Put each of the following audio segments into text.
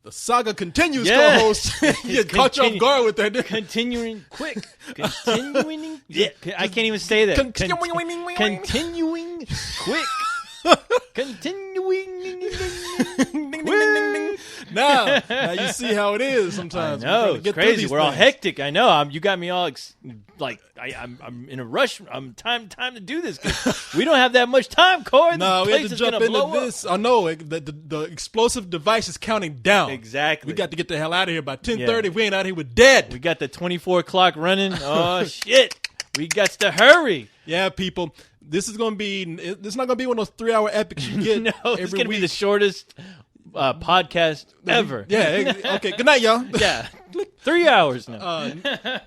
The saga continues, co-host. You caught you off guard with that. Continuing quick. Continuing. Yeah, I can't even say that. Continuing quick. Continuing. Now you see how it is sometimes. I know, it's crazy. We're all hectic. I know. You got me all I'm in a rush. I'm time to do this. We don't have that much time, Corey. No, we have to jump into this. I know the explosive device is counting down. Exactly. We got to get the hell out of here by 10:30. Yeah. If we ain't out here, we're dead. We got the 24 clock running. Oh shit. We got to hurry. Yeah, people. This is not going to be one of those 3-hour epics you get. No, it's going to be the shortest podcast ever. Yeah. Okay. Good night, y'all. Yeah. 3 hours now.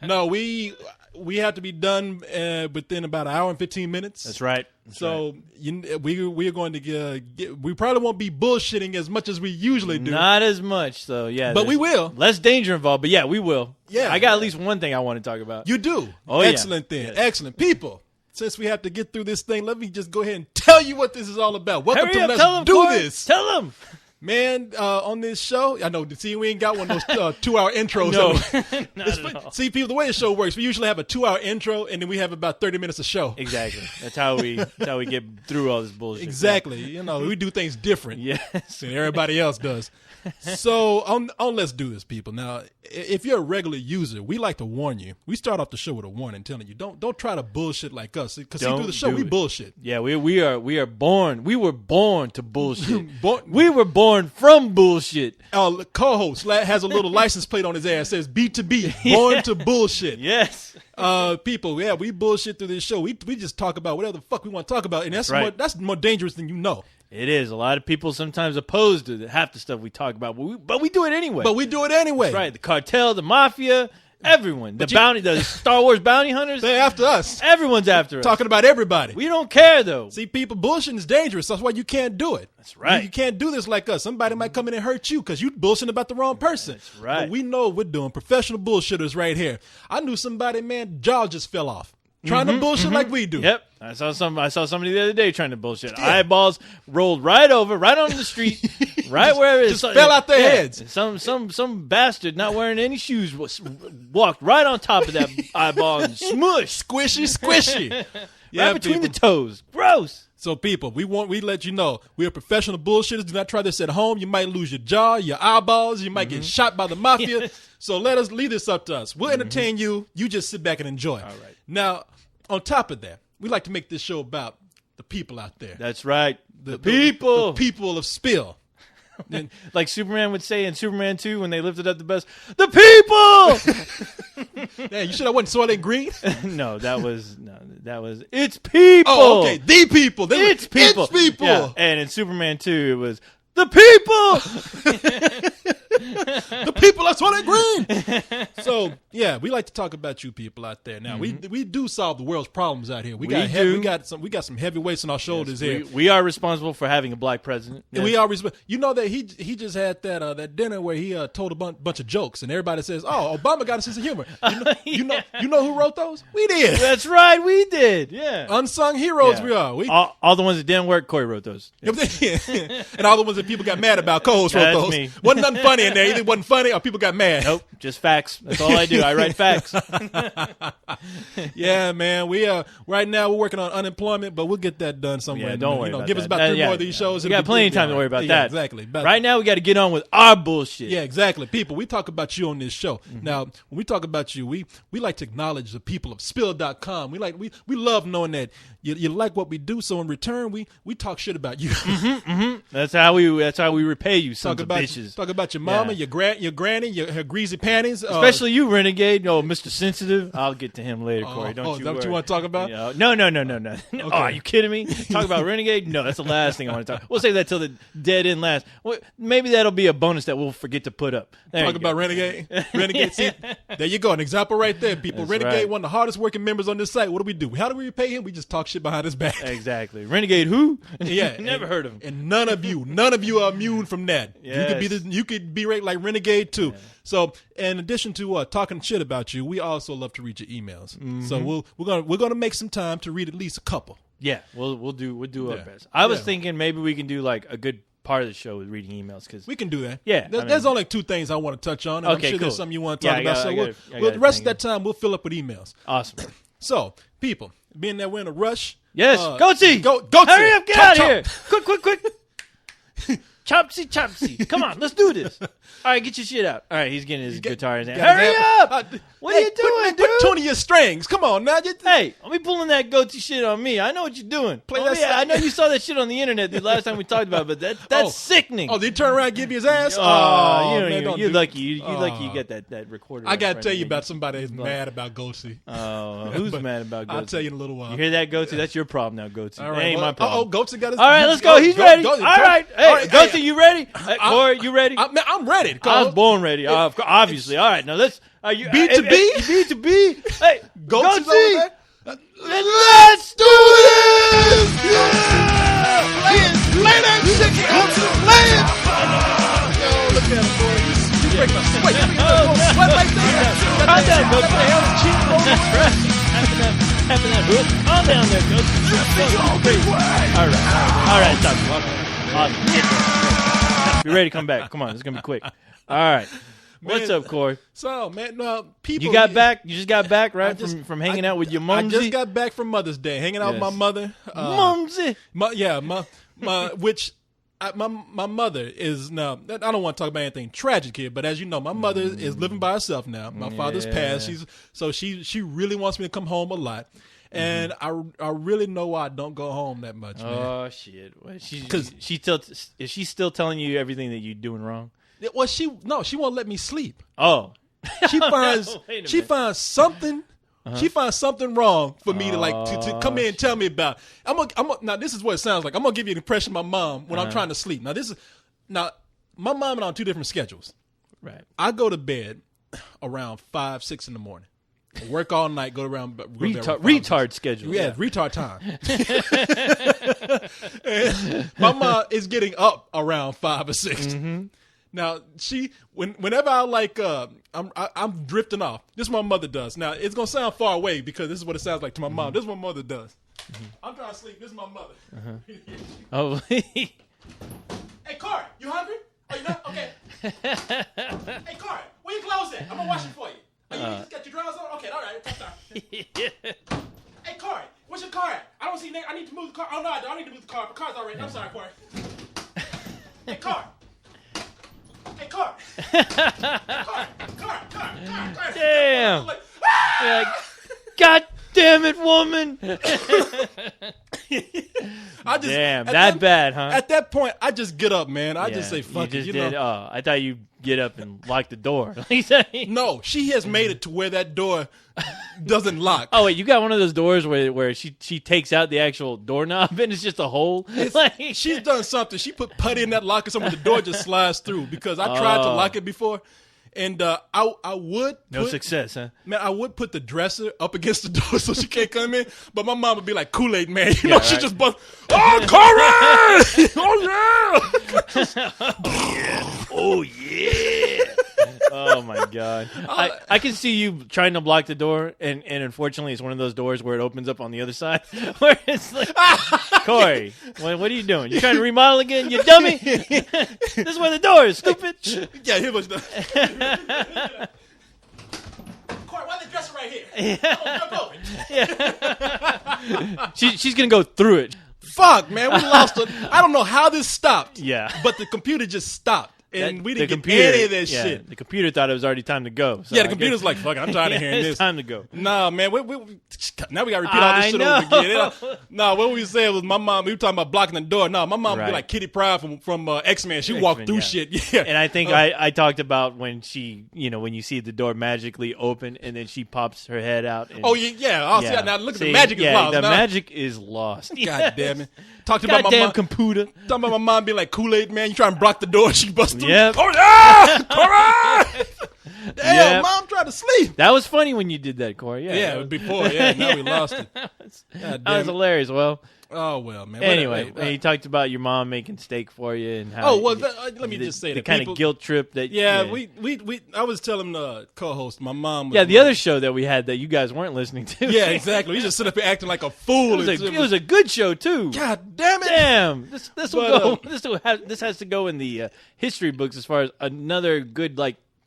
No, we have to be done within about an hour and 15 minutes. That's right. We are going to get. We probably won't be bullshitting as much as we usually do. Not as much, though. Yeah, but we will. Less danger involved, but yeah, we will. Yeah, I got at least one thing I want to talk about. You do. Oh, excellent yeah. then. Yes. Excellent people. Since we have to get through this thing, let me just go ahead and tell you what this is all about. Welcome to Let's Do This. Tell them. Man, on this show, I know, see, we ain't got one of those 2-hour intros. No, not at all. See, people, the way the show works, we usually have a 2-hour intro, and then we have about 30 minutes of show. Exactly. That's how we get through all this bullshit. Exactly. You know, we do things different. Yes. Than everybody else does. So, on Let's Do This, people. Now, if you're a regular user, we like to warn you. We start off the show with a warning, telling you, don't try to bullshit like us. Because through the show, we bullshit. Yeah, we are born. We were born to bullshit. We were born from bullshit. Our co-host has a little license plate on his ass that says B2B, born to bullshit. Yes. People, yeah, we bullshit through this show. We just talk about whatever the fuck we want to talk about, and that's more dangerous than you know. It is. A lot of people sometimes opposed to half the stuff we talk about, but we do it anyway. That's right. The cartel, the mafia, everyone. The Star Wars bounty hunters. They're after us. Everyone's after us. Talking about everybody. We don't care, though. See, people, bullshitting is dangerous. That's why you can't do it. That's right. You can't do this like us. Somebody might come in and hurt you because you bullshitting about the wrong person. That's right. But we know what we're doing. Professional bullshitters right here. I knew somebody, man, jaw just fell off. Trying to bullshit like we do. Yep. I saw somebody the other day trying to bullshit. Yeah. Eyeballs rolled right on the street, right where it just fell out their heads. Some bastard not wearing any shoes walked right on top of that eyeball and smush. Squishy. Yeah, right between the toes. Gross. So people, we let you know we are professional bullshitters. Do not try this at home. You might lose your jaw, your eyeballs. You might get shot by the mafia. Yes. So leave this up to us. We'll entertain you. You just sit back and enjoy. All right. Now, on top of that, we like to make this show about the people out there. That's right. The people. The people of Spill. Like Superman would say in Superman 2 when they lifted up the bus, the people! Yeah, you should have went Soylent Green? No, that was it's people. Oh, okay. The people. It's people. It's people. Yeah. And in Superman 2, it was the people. The people are Soylent Green. So, yeah, we like to talk about you people out there. Now, we do solve the world's problems out here. We got some heavyweights on our shoulders here. We are responsible for having a black president. Yes. We are You know that he just had that dinner where he told a bunch of jokes, and everybody says, "Oh, Obama got a sense of humor." You know who wrote those? We did. That's right, we did. Yeah, unsung heroes. Yeah. We are. All the ones that didn't work, Corey wrote those. Yeah. And all the ones that people got mad about, co-host wrote those. Me. Wasn't nothing funny in there. Either wasn't funny or people got mad. Nope, just facts. That's all I do. I write facts. Yeah, man. We right now we're working on unemployment, but we'll get that done somewhere. Yeah, don't worry about give that. us about 3 more of these shows. We got plenty of time to worry about that. Exactly. Right now, we got to get on with our bullshit. Yeah, exactly. People, we talk about you on this show. Now, when we talk about you, we like to acknowledge the people of Spill.com. We love knowing that you like what we do. So in return, we talk shit about you. That's how we repay you, sons of bitches. Talk about your mama, your granny, her greasy panties. Especially you, Renegade. Oh, Mr. Sensitive. I'll get to him later, Corey. Don't you is that worry. what you want to talk about? No. Okay. Oh, are you kidding me? Talk about Renegade? No, that's the last thing I want to talk. We'll save that till the dead end last. Well, maybe that'll be a bonus that we'll forget to put up. Talk about Renegade. Renegade. See, there you go. An example right there, people. That's Renegade, right. one of the hardest working members on this site. What do? How do we repay him? We just talk shit behind his back. Exactly. Renegade who? Yeah. Never heard of him. And none of you are immune from that. Yes. You could be right like Renegade too. Yeah. So, in addition to talking shit about you, we also love to read your emails. So we're gonna make some time to read at least a couple. Yeah, we'll do our best. I was thinking maybe we can do like a good part of the show with reading emails because We can do that. Yeah, There's only 2 things I want to touch on. And Okay, I'm sure cool. there's something you want to talk about. So the rest of that time, we'll fill up with emails. awesome. So, people, being that we're in a rush. Yes, Goatsy! Goatsy! Hurry up, get Chop, out of chop. here! Quick! Chopsy! Come on, let's do this. All right, get your shit out. All right, he's getting his guitar in his hand. Hurry up! What are you doing, dude? Put tuning your strings. Come on now. Hey, don't be pulling that Goatsy shit on me. I know what you're doing. I know you saw that shit on the internet the last time we talked about it, but that's sickening. Oh, did he turn around and give you his ass? You're lucky. You're lucky you get that recorder. I got to tell you about somebody that's mad about Goatsy. Oh, who's mad about Goatsy? I'll tell you in a little while. You hear that, Goatsy? That's your problem now, Goatsy. All right, ain't my problem. Goatsy got his... All right, let's go. He's ready. All right. Hey, Goatsy, you ready? Corey, you ready? I'm ready. I was born ready. Obviously. All right, now let's... B to B? B to B? Hey, Goatsy's over Goatsy! there? Let's do this! Play that shit, Goatsy. Play it! Yo, look at him, boy. You break my sweat. You break my sweat right there. Calm down, Goatsy. That's right. Having that hook. Calm down there, Goatsy. All right, stop. Be ready to come back. Come on, it's going to be quick. All right. What's up, Corey? So, man, people... You got back? You just got back, right? From hanging out with your mumsy? I just got back from Mother's Day, hanging out with my mother. Mumsy? My mother is now. I don't want to talk about anything tragic here, but as you know, my mother is living by herself now. My father's passed. She really wants me to come home a lot, and I really know why I don't go home that much. Man. Oh shit! Is she still telling you everything that you're doing wrong? Well, she won't let me sleep. Oh, she finds something. She finds something wrong for me to come in and tell me about. Now this is what it sounds like. I'm gonna give you an impression of my mom when I'm trying to sleep. Now my mom and I on 2 different schedules. Right. I go to bed around 5, 6 in the morning. I work all night. Go around retard schedule. Yeah, retard time. And my mom is getting up around 5 or 6. Mm-hmm. Now whenever I'm drifting off. This is what my mother does. Now it's gonna sound far away because this is what it sounds like to my mom. This is what my mother does. I'm trying to sleep. This is my mother. Oh. Hey, Corey, you hungry? Oh, you not? Okay. Hey, Corey, where you clothes at? I'm gonna wash it for you. Oh, you got your drawers on? Okay, all right. Hey, Corey, where's your car at? I don't see. I need to move the car. Oh no, I don't need to move the car. The car's all right. I'm sorry, Corey. Hey, Corey. Hey, Car. Damn. Like, God damn it, woman. That bad, huh? At that point, I just get up, man. I just say, fuck it. I thought you get up and lock the door. No, she has made it to where that door doesn't lock. Oh, wait, you got one of those doors where she takes out the actual doorknob and it's just a hole? She's done something. She put putty in that lock or something. The door just slides through because I tried to lock it before. And I would no success, huh? Man, I would put the dresser up against the door so she can't come in. But my mom would be like Kool-Aid man, you know. Right. She just bust. Oh, Corey! Oh yeah! Oh my god! I can see you trying to block the door, and unfortunately, it's one of those doors where it opens up on the other side. Where it's like, Corey, what are you doing? You trying to remodel again, you dummy? This is where the door is, stupid. Yeah, here was the. Corey, why the dresser right here? Yeah. She's gonna go through it. Fuck, man, we lost it. I don't know how this stopped. Yeah, but the computer just stopped. And we didn't get any of that shit. The computer thought it was already time to go. So yeah, the computer's like, fuck it, I'm tired of hearing this. It's time to go. Nah, man, now we got to repeat all this shit over again. Nah, what we said was my mom, we were talking about blocking the door. Nah, my mom would be like Kitty Pryde from X-Men. She walked through shit. Yeah. And I think I talked about when she, when you see the door magically open and then she pops her head out. And, See, now look at the magic is lost. The magic is lost. God damn it. Talked about my mom. Computer. Talking about my mom being like Kool-Aid man. You try and block the door, she busts through. Yep. Oh yeah, Corey. Damn, Mom tried to sleep. That was funny when you did that, Corey. Yeah, before. Yeah, now we lost it. That was hilarious. Well. Oh well, man. Anyway, you talked about your mom making steak for you and how. Oh well, let me just say the kind of guilt trip that. Yeah, we. I was telling the co-host, my mom. Was the other show that we had that you guys weren't listening to. Yeah, exactly. We just sit up here acting like a fool. It was a good show too. God damn it! Damn, this will go. This has to go in the history books as far as another good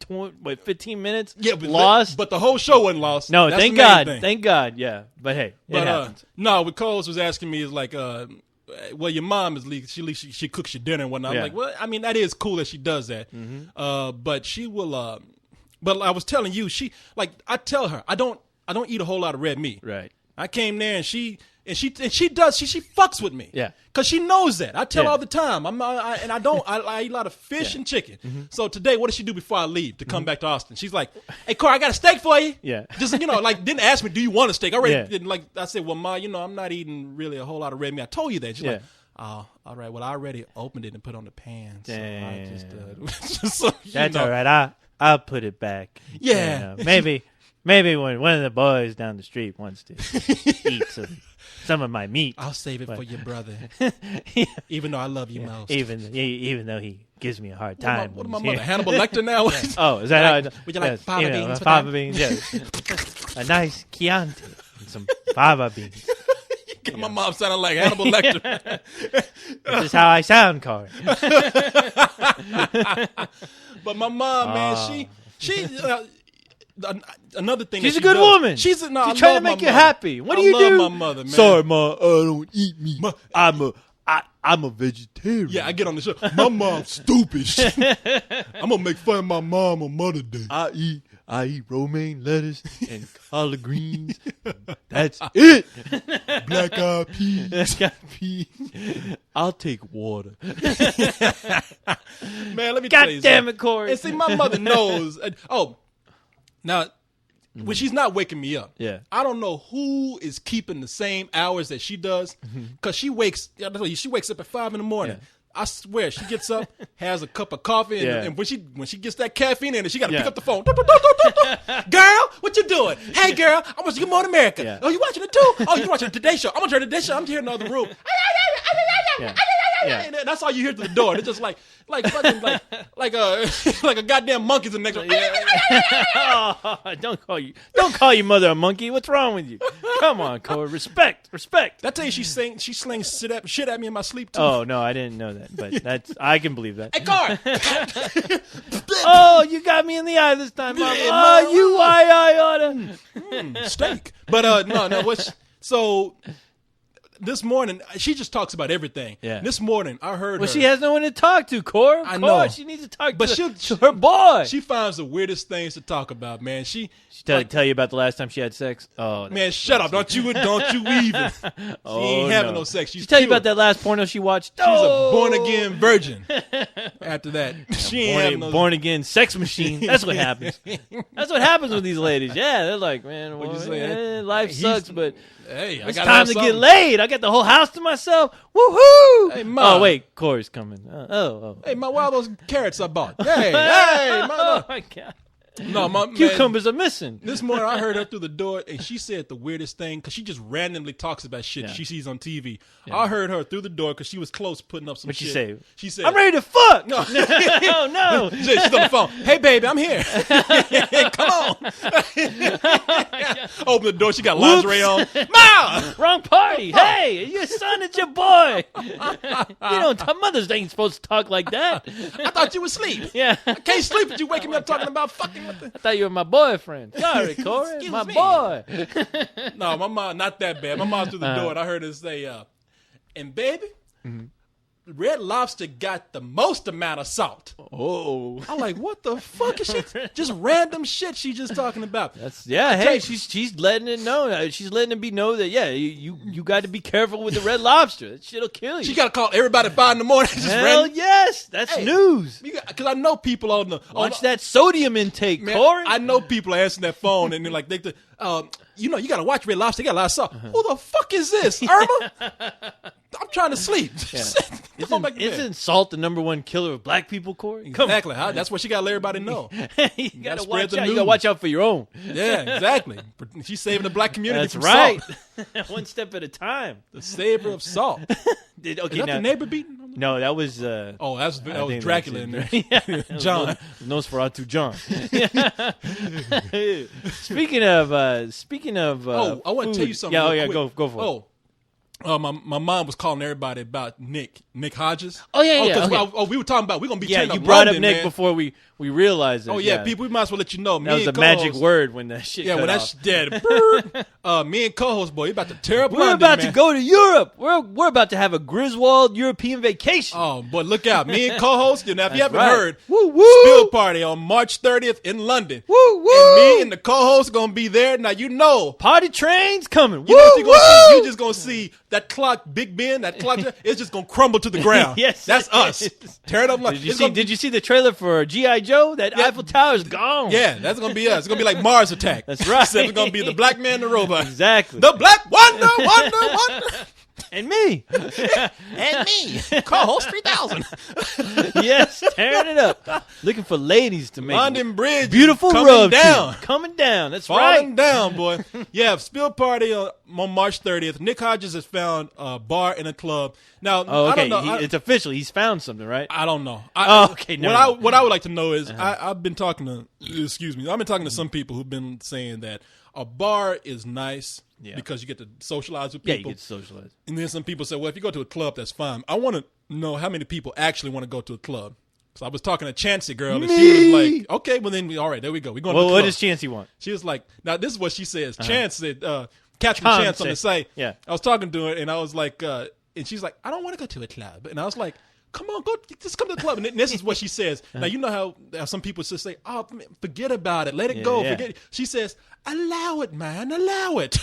15 minutes? Yeah, but lost. But the whole show wasn't lost. No, That's thank the main God. thing. Thank God, yeah. But hey, it happens. No, what Coles was asking me is like, well, your mom is she cooks your dinner and whatnot. Yeah. I'm like, well, I mean, that is cool that she does that. Mm-hmm. But she will, but I was telling you, I tell her, I don't eat a whole lot of red meat. Right. I came there and she fucks with me. Yeah. Cause she knows that. I tell her all the time. I eat a lot of fish and chicken. Mm-hmm. So today, what does she do before I leave to come back to Austin? She's like, "Hey, Corey, I got a steak for you." Yeah. Just didn't ask me, "Do you want a steak?" I already didn't I said, "Well, Ma, I'm not eating really a whole lot of red meat." I told you that. She's like, "Oh, all right. Well, I already opened it and put it on the pan." Damn. So That's all right. I'll put it back. Yeah. Maybe when one of the boys down the street wants to eat some of my meat, I'll save it for your brother. Yeah. Even though I love you most. Even though he gives me a hard time. What am I mother? Hannibal Lecter now? Oh, is that how I would you like fava beans? Fava beans, yes. A nice Chianti and some fava beans. My mom sounded like Hannibal Lecter. This is how I sound, Corey. But my mom, man, she another thing. She's a good woman. She's trying to make you happy. What do you do? I love my mother, man. Sorry, Ma, I don't eat meat. I'm a vegetarian. Yeah, I get on the show. My mom's stupid. I'm gonna make fun of my mom on Mother's Day. I eat romaine lettuce and collard greens. That's it. Black-eyed peas. I'll take water. Man, let me God tell you damn something. it, Corey. And see, my mother knows. Now, when she's not waking me up, Yeah. I don't know who is keeping the same hours that she does, because she wakes up at 5 in the morning. Yeah. I swear, she gets up, has a cup of coffee, and when she gets that caffeine in, she got to pick up the phone. Girl, what you doing? Hey, girl, I want you to Good Morning America. Yeah. Oh, you watching it too? Oh, you watching the Today Show? I'm watching the Today Show. I'm here in the other room. Yeah. And that's all you hear through the door. It's just like a goddamn monkey's in the next room. Oh, don't call your mother a monkey. What's wrong with you? Come on, Corey. Respect. Did I tell you she slings shit at me in my sleep too? Oh no, I didn't know that, but I can believe that. Hey, Corey. Oh, you got me in the eye this time, Mom. Oh, you I oughta. Steak. But no. So this morning, she just talks about everything. Yeah. This morning, I heard Well, her. she has no one to talk to, Corey. I know. She needs to talk But to her boy. She finds the weirdest things to talk about, man. She tell you about the last time she had sex. Oh, man, shut up! Don't you even? She ain't having no sex. She tell you about that last porno she watched. She's a born again virgin. After that, she ain't having no born again sex machine. That's what happens. That's what happens with these ladies. Yeah, they're like, man, What'd you say? life sucks, but hey, it's time to get laid. I got the whole house to myself. Woohoo! Hey, Ma. Oh wait, Corey's coming. Oh. Hey, where are those carrots I bought? Hey, ma. Oh my God. No, Cucumbers are missing. This morning I heard her through the door, and she said the weirdest thing because she just randomly talks about shit she sees on TV. Yeah. I heard her through the door because she was close putting up some What'd shit. She said, "I'm ready to fuck." No, oh no. She's on the phone. Hey, baby, I'm here. Come on. Open the door. She got lingerie on. Ma! Wrong party. Hey, your son is your boy. Mothers ain't supposed to talk like that. I thought you were asleep. Yeah. I can't sleep with you waking me up talking about fucking. I thought you were my boyfriend. Sorry, Corey. Excuse my me. boy. No, my mom, not that bad. My mom through the door, and I heard her say, and baby, Red Lobster got the most amount of salt. Oh. I'm like, what the fuck is she? Just random shit she just talking about. Hey, she's letting it know. She's letting it be know that, you got to be careful with the Red Lobster. That shit'll kill you. She got to call everybody at 5 in the morning. Hell yes. That's news. Because I know people on the... Watch that sodium intake, man, Corey. I know people answering that phone, and they're like, you got to watch Red Lobster. They got a lot of salt. Who the fuck is this? Irma? I'm trying to sleep. Yeah. Isn't salt the number one killer of black people, Corey? Exactly. That's what she got to let everybody know. You gotta spread watch the out. news. You gotta watch out for your own. Yeah, exactly. She's saving the black community That's from right. salt. One step at a time. The saver of salt. Is that the neighbor beating? No, that was. That was Dracula in there. Yeah, John. Nosferatu John. Speaking of. I want to tell you something. Yeah, real quick. go for it. My mom was calling everybody about Nick Hodges. Oh yeah. Okay. We were talking about we're gonna be Yeah, turning you up brought London, up Nick man. before we realized it. Oh yeah, people. We might as well let you know. That was a magic word when that shit. Yeah, cut when off. that dead. Me and co-host boy, you about to tear up We're London, about man. to go to Europe. We're about to have a Griswold European vacation. Oh boy, look out! Me and co-host. Now, if you haven't right. heard, Woo, woo. Spill Party on March 30th in London. Woo woo! And me and the co-host gonna be there. Now you know. Party train's coming. You know what you're gonna see? You're just gonna see that clock, Big Ben. That clock, it's just gonna crumble to the ground. Yes, that's it us. is. Tear it up like. Did you see the trailer for G.I. Joe? That Eiffel Tower's gone. Yeah, that's gonna be us. It's gonna be like Mars Attack. That's right. Except it's gonna be the black man, and the robot. Exactly. The Black Wonder. And me. And me, co-host 3000. Yes, tearing it up. Looking for ladies to make London Bridge, beautiful coming rub down, coming down. That's falling right. down, boy. Yeah, Spill Party on March 30th. Nick Hodges has found a bar and a club. Now, Oh, okay. I don't know. It's official. He's found something, right? I don't know. Okay. What I would like to know is I've been talking to. Excuse me. I've been talking to some people who've been saying that a bar is nice. Yeah. Because you get to socialize with Yeah, you people. get to socialize. And then some people say, well, if you go to a club, that's fine. I want to know how many people actually want to go to a club. So I was talking to Chancey girl, and she was like, okay, well, then all right, there we go. We're going to the club. What does Chancey want? She was like, now this is what she says. Chance said, Captain Chance on the site. Yeah. I was talking to her, and I was like, and she's like, I don't want to go to a club. And I was like, come on, just come to the club. And this is what she says. Now, you know how some people just say, oh, man, forget about it. Let it go. yeah. Forget it. She says, allow it, man. Allow it.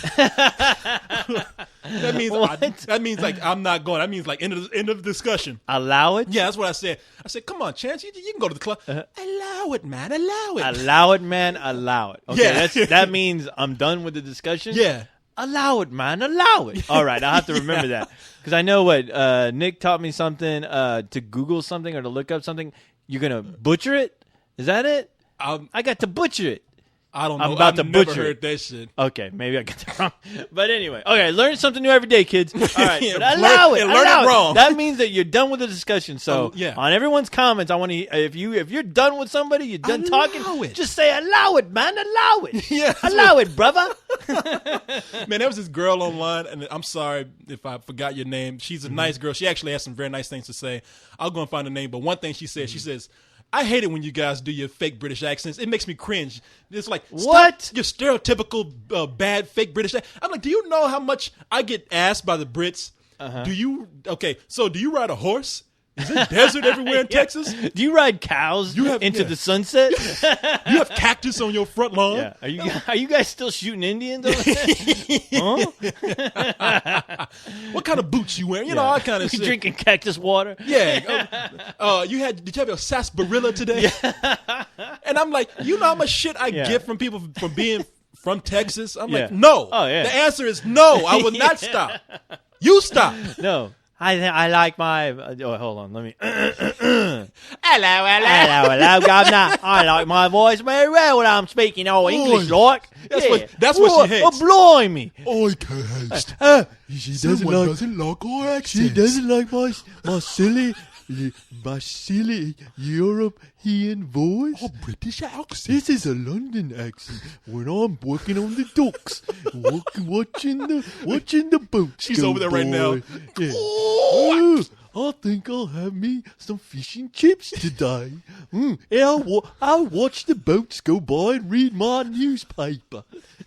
that means like I'm not going. That means like end of discussion. Allow it? Yeah, that's what I said. I said, come on, Chance, you can go to the club. Allow it, man. Allow it. Allow it, man. Allow it. Okay, Yeah. that means I'm done with the discussion? Yeah. Allow it, man. Allow it. All right, I'll have to remember that. Because I know what Nick taught me something to Google something or to look up something. You're going to butcher it? Is that it? I got to butcher it. I don't know. I'm about to I've never butcher heard it. that shit. Okay, maybe I got that wrong. But anyway, okay, learn something new every day, kids. All right, Yeah, but allow it. learn allow it wrong. That means that you're done with the discussion. So yeah. on everyone's comments, I want to. If you're done with somebody, you're done Allow talking. it. Just say allow it, man. Allow it. Yeah, that's allow it, brother. Man, there was this girl online, and I'm sorry if I forgot your name. She's a nice girl. She actually has some very nice things to say. I'll go and find the name. But one thing she said, she says, I hate it when you guys do your fake British accents. It makes me cringe. It's like, What? Stop your stereotypical bad fake British accent. I'm like, do you know how much I get asked by the Brits? Do you ride a horse? Is there desert everywhere in Texas? Do you ride cows into the sunset? You have cactus on your front lawn? Yeah. Are you guys still shooting Indians over there? Huh? What kind of boots you wearing? You know, all kind of You shit. drinking cactus water? Yeah. Did you have your sarsaparilla today? And I'm like, you know how much shit I get from people from being from Texas? I'm like, no. Oh, yeah. The answer is no. I will not stop. You stop. No. I like my. Hold on. Let me. Hello. Hello, governor. I like my voice very well when I'm speaking English like. That's what she hates. Oh, blimey. I co-host. She doesn't like our accents. She doesn't like my silly European voice. Our British accent. This is a London accent when I'm working on the docks, watching the boats. She's go over there right by. now. Yeah. Oh, I think I'll have me some fish and chips today. And I'll watch the boats go by and read my newspaper.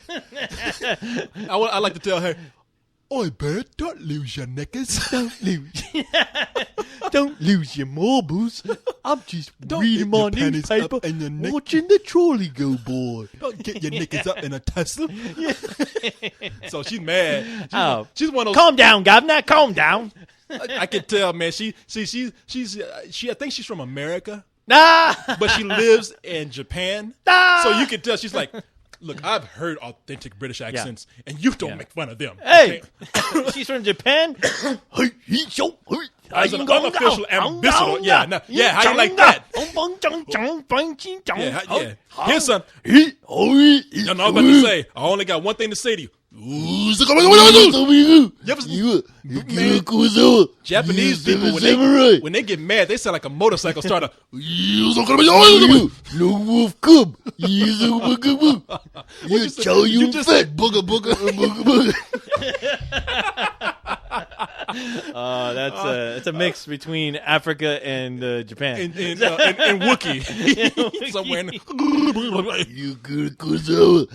I like to tell her, I bet don't lose your knickers. Don't lose your marbles. I'm just Don't reading get my your panties newspaper, up in your neck. watching the trolley go by. Don't get your knickers up in a Tesla. so she's mad. She's one of those. Calm down, governor. Calm down. I can tell, man. She I think she's from America, Ah, but she lives in Japan. Ah! So you can tell she's like, Look, I've heard authentic British accents, and you don't make fun of them. Hey, okay? she's from Japan. As an unofficial ambassador. Yeah, how you like that? Yeah. Here's some. You know, I was about to say, I only got one thing to say to you. Japanese people, when they get mad, they sound like a motorcycle starter. You just fat booger booger booger booger. That's a mix between Africa and Japan. And Wookiee. Somewhere in You good Kuzawa.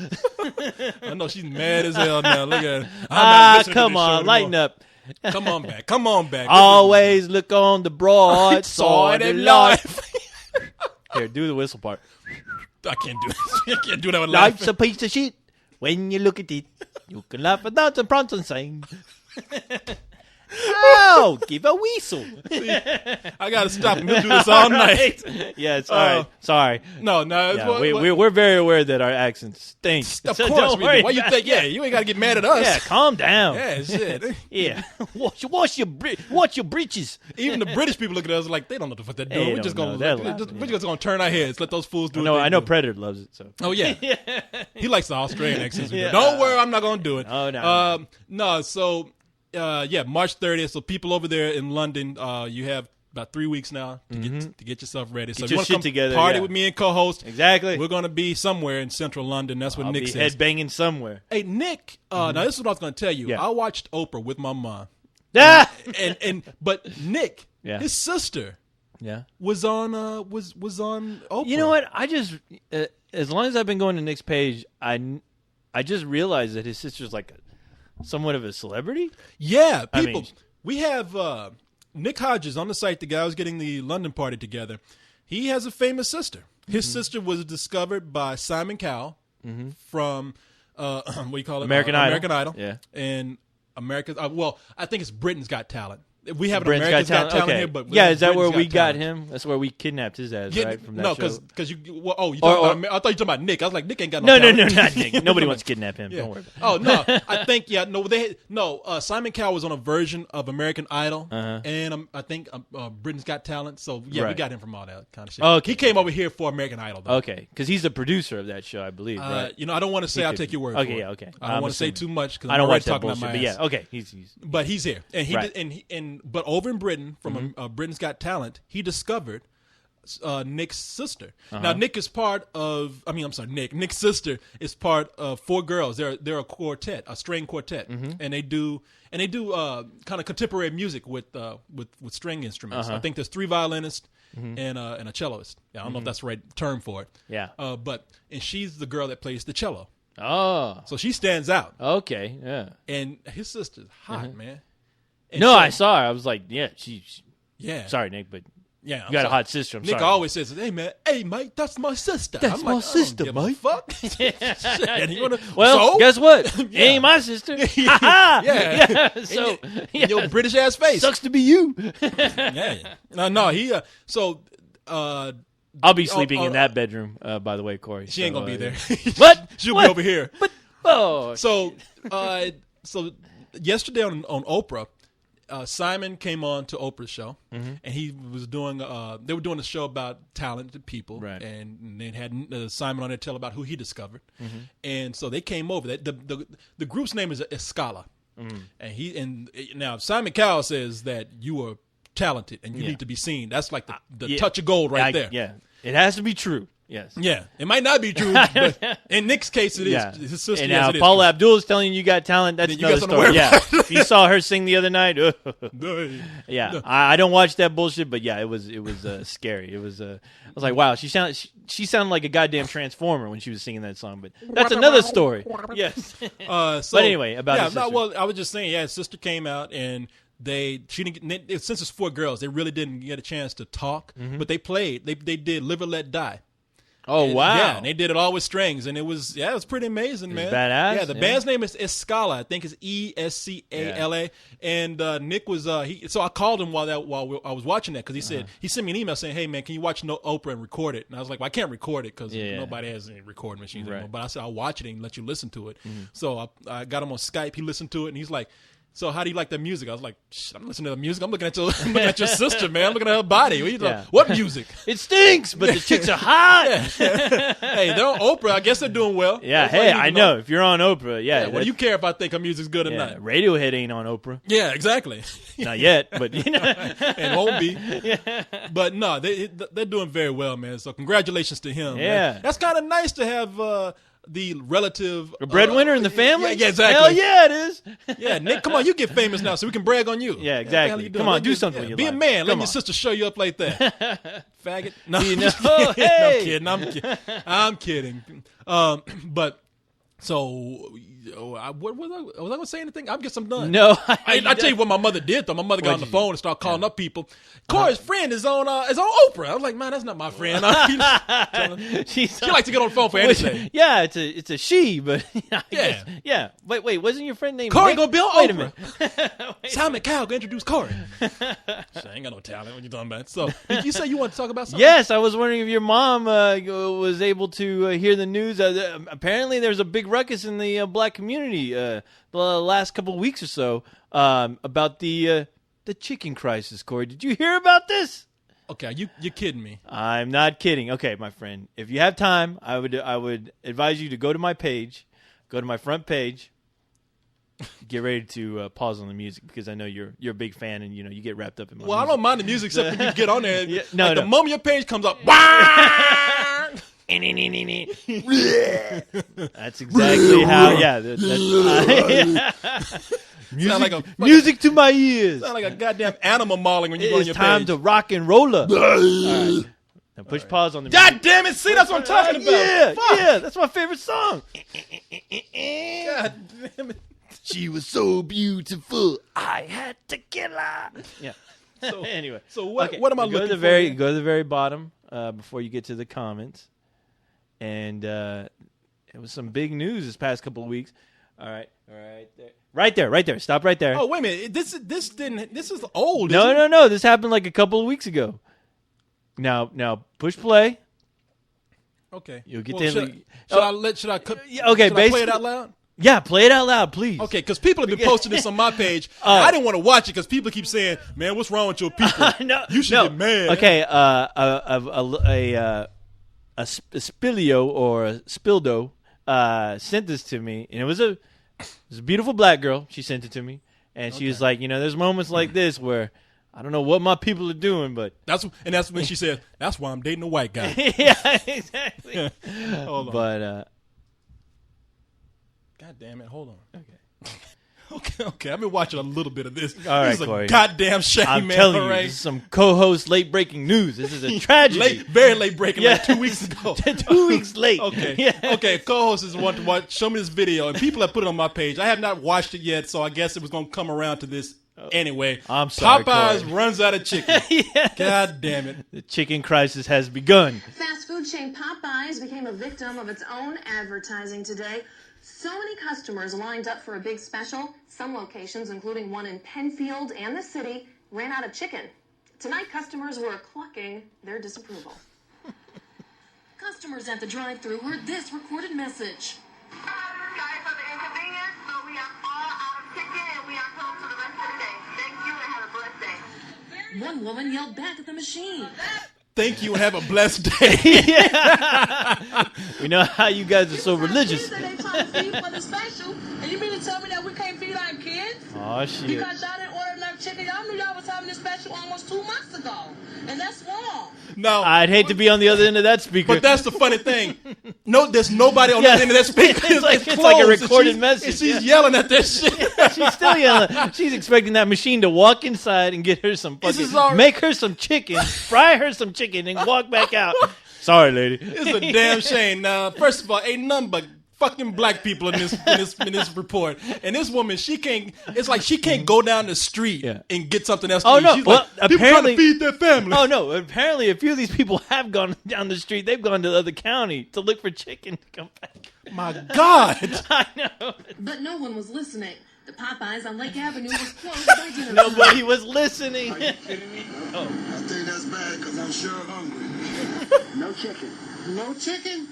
I know she's mad as hell now. Look at her. Come on, lighten up. Come on back. Come on back. Always look on the broad side of life. Here, do the whistle part. I can't do it. I can't do that with Life's life. a piece of shit. When you look at it, you can laugh without the Bronson saying. Oh, give a whistle. See, I gotta stop him. He'll do this all night. Yes, all right. Sorry. No. Yeah, we're very aware that our accents stink. Of So course don't we worry do. Why you about think? it. Yeah, you ain't gotta get mad at us. Yeah, calm down. Yeah, shit. Yeah. Wash your britches. Even the British people look at us like they don't know what the fuck they're doing. They We're just don't gonna know. we're just gonna turn our heads, let those fools do. I know Predator loves it. So. Oh yeah, he likes the Australian accents. Yeah. Don't worry, I'm not gonna do it. Oh no. No. So March 30th. So people over there in London, you have about 3 weeks now to get yourself ready. So Get if your you want to shit come together, party yeah. with me and co-host. Exactly. We're gonna be somewhere in central London. That's what I'll Nick be says. headbanging somewhere. Hey Nick, now this is what I was gonna tell you. Yeah. I watched Oprah with my mom, Ah! but Nick, Yeah. his sister, Yeah. was on Oprah. You know what? I just as long as I've been going to Nick's page, I just realized that his sister's like somewhat of a celebrity. Yeah, I people. mean- We have Nick Hodges on the site. The guy who's getting the London party together. He has a famous sister. His sister was discovered by Simon Cowell from what do you call it? American Idol. American Idol. Yeah. And America's. Well, I think it's Britain's Got Talent. We have an Britain's America's Got Talent okay. here, but yeah, is that where Britain's we got Talent. him? That's where we kidnapped his ass, Yeah, right? From that no, show. because you. Well, you talking about? I thought you were talking about Nick. I was like, Nick ain't got no. No, talent. not Nick. Nobody wants to kidnap him. Yeah. Don't worry about it. Oh no, I think Simon Cowell was on a version of American Idol, and I think Britain's Got Talent. So yeah, we Right. got him from all that kind of shit. Okay. He came over here for American Idol, though. Okay, because he's the producer of that show, I believe. Right? I don't want to say. I'll could take your word. be. for Okay, it. yeah, okay. I don't I'm want to say assuming. too much because I don't watch that talking bullshit, about my but yeah, ass. okay. He's But he's here, and Right. but over in Britain, from Britain's Got Talent, he discovered Nick's sister. Now Nick is part of. I'm sorry, Nick's sister is part of four girls. They're a quartet, a string quartet, and they do kind of contemporary music with string instruments. I think there's 3 violinists and a celloist. Yeah, I don't know if that's the right term for it. Yeah. And she's the girl that plays the cello, Oh, so she stands out. okay, yeah. And his sister's hot, man. And No, so- I saw her. I was like, yeah, she Yeah. sorry, Nick, but Yeah, you got a hot sister. I'm Nick sorry. always says, "Hey man, mate, that's my sister." That's I'm my like, sister, I don't give a mate. Fuck. Shit, and you wanna- Well, so? guess what? It Yeah. ain't my sister. Yeah. Yeah. So In your British ass face. sucks to be you. Yeah. No. He. I'll be sleeping in that bedroom. By the way, Corey. She ain't gonna be there. What? She'll What? be over here. Oh, So yesterday on Oprah, Simon came on to Oprah's show, and he was doing. They were doing a show about talented people, Right. And they had Simon on there tell about who he discovered, and so they came over. The group's name is Escala, and now Simon Cowell says that you are talented and you Yeah. need to be seen. That's like the yeah. touch of gold right there. Yeah, it has to be true. Yes. Yeah, it might not be true, but in Nick's case, it is. Yeah. His sister, And yes, now it is Paula true. Abdul is telling you got talent. That's Then you another got something to story. worry Yeah. If you saw her sing the other night. Hey. Yeah, I don't watch that bullshit, but yeah, it was scary. It was I was like, wow, she sounded like a goddamn transformer when she was singing that song. But that's another story. Yes. So, But anyway, about his sister. well, I was just saying, his sister came out and she didn't get, since it's 4 girls, they really didn't get a chance to talk, but they played. They did Live or Let Die. Oh, wow. Yeah, and they did it all with strings, and it was pretty amazing, man. Badass. Yeah, the band's name is Escala. I think it's Escala. And Nick was so I called him while I was watching that, because he said he sent me an email saying, "Hey man, can you watch Oprah and record it?" And I was like, "Well, I can't record it because nobody has any recording machines anymore." But I said I'll watch it and let you listen to it. So I got him on Skype. He listened to it, and he's like, "So how do you like that music?" I was like, "I'm listening to the music. I'm looking at your sister, man. I'm looking at her body. What music? It stinks, but the chicks are hot." Hey, they're on Oprah. I guess they're doing well. Yeah, hey, I know. If you're on Oprah, what do you care if I think her music's good or not? Radiohead ain't on Oprah. Yeah, exactly. Not yet, but and won't be. But no, they're doing very well, man. So congratulations to him. Yeah, man. That's kind of nice to have the relative a breadwinner in the family. Yeah, exactly. Hell yeah, it is. Yeah, Nick, come on, you get famous now, so we can brag on you. Yeah, exactly. Come on, do something with your life. Be a man. Come Let on. your sister show you up like that. Faggot. No, Hey. I'm kidding. I'm kidding. But so, was I going to say anything? I guess I'm done. No, I tell you what my mother did though. My mother got on the phone and started calling up people. Corey's friend is on Oprah. I was like, man, that's not my friend. She likes to get on the phone for anything. Yeah, it's a she, but yeah. Yeah. Wait, wasn't your friend named Corey Nick? gonna be on Wait Oprah. a minute. Simon Cowell gonna introduce Corey. I ain't got no talent. What you talking about? So, did you say you want to talk about something? Yes, I was wondering if your mom was able to hear the news. Apparently, there's a big ruckus in the black community the last couple of weeks or so about the chicken crisis. Corey, did you hear about this? Okay, you're kidding me. I'm not kidding. Okay, my friend, if you have time, I would advise you to go to my page, go to my front page. Get ready to pause on the music because I know you're a big fan and you get wrapped up in my music. I don't mind the music except when you get on there. No. The moment your page comes up, that's exactly how. Yeah, music to my ears. Sound like a goddamn animal mauling when you go on your page. It's time to rock and roller. All right. Now push pause on the music. God damn it! See, that's what I'm talking about. Yeah, that's my favorite song. God damn it! She was so beautiful. I had to kill her. Yeah. So, anyway, what am I looking for? Go to the very bottom before you get to the comments. And it was some big news this past couple of weeks. All right, there. Right there. Stop right there. Oh, wait a minute. This is old. No. This happened like a couple of weeks ago. Now push play. Okay. You'll get Should I play it out loud? Yeah, play it out loud, please. Okay, because people have been posting this on my page. I didn't want to watch it because people keep saying, "Man, what's wrong with your people? You should get mad." Okay, a Spillio or a Spildo sent this to me, and it was a beautiful black girl. She sent it to me, and she was like, there's moments like this where I don't know what my people are doing, but that's when she said, "That's why I'm dating a white guy." Yeah, exactly. Hold on. But God damn it! Hold on. Okay. I've been watching a little bit of this. All right, this is Corey. A goddamn shame, I'm man. telling you, this is some co-host late breaking news. This is a tragedy. Very late breaking, like 2 weeks ago. 2 weeks late. Okay. Yeah. Okay. Co-host is one to watch. Show me this video, and people have put it on my page. I have not watched it yet, so I guess it was going to come around to this anyway. I'm sorry, Popeyes Corey. runs out of chicken. Yes. God damn it. The chicken crisis has begun. Fast food chain Popeyes became a victim of its own advertising today. So many customers lined up for a big special. Some locations, including one in Penfield and the city, ran out of chicken. Tonight, customers were clucking their disapproval. Customers at the drive-thru heard this recorded message. Sorry for the inconvenience, but we are all out of chicken and we are closed for the rest of the day. Thank you and have a blessed day. One woman yelled back at the machine. Thank you and have a blessed day. We know how you guys are so religious. They trying to feed for the special, and you mean to tell me that we can't feed our kids? Oh, shit. Because y'all didn't order enough chicken. Y'all knew y'all was having this special almost 2 months ago, and that's wrong. No, I'd hate to be on the other end of that speaker. but that's the funny thing. No, there's nobody on the other end of that speaker. It's like closed, a and recorded message. And she's yelling at that shit. She's still yelling. She's expecting that machine to walk inside and get her some This is fucking, our- make her some chicken, fry her some chicken, and walk back out. Sorry, lady. It's a damn shame. Now, first of all, ain't nothing but fucking black people in this report. And this woman, she can't. It's like she can't go down the street and get something else. Oh to eat. no! She's Well, like, people trying to feed their family. Oh no! Apparently, a few of these people have gone down the street. They've gone to the other county to look for chicken to come back. My God! I know. But no one was listening. The Popeyes on Lake Avenue was closed by dinner time. Nobody was listening. Are you kidding me? Oh. I think that's bad because I'm sure hungry. No chicken. No chicken?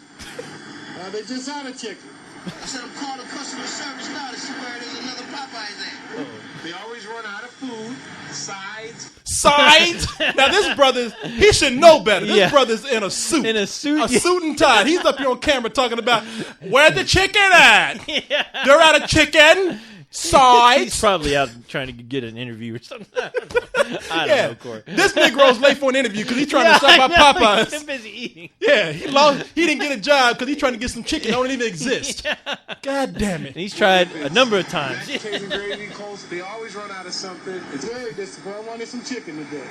They just out of chicken. I said I'm calling customer service now to see where there's another Popeyes at. They always run out of food, sides. Now this brother, he should know better. This brother's in a suit. In a suit? A suit and tie. He's up here on camera talking about, where the chicken at? They're out of chicken. Sides. He's probably out trying to get an interview or something. I don't know, Corey. This Negro's late for an interview because he's trying to sell about Popeyes. He's busy eating. Yeah, he didn't get a job because he's trying to get some chicken that don't even exist. God damn it. And he's tried a number of times. Cajun gravy, coleslaw. They always run out of something. It's very disappointing. I wanted some chicken today.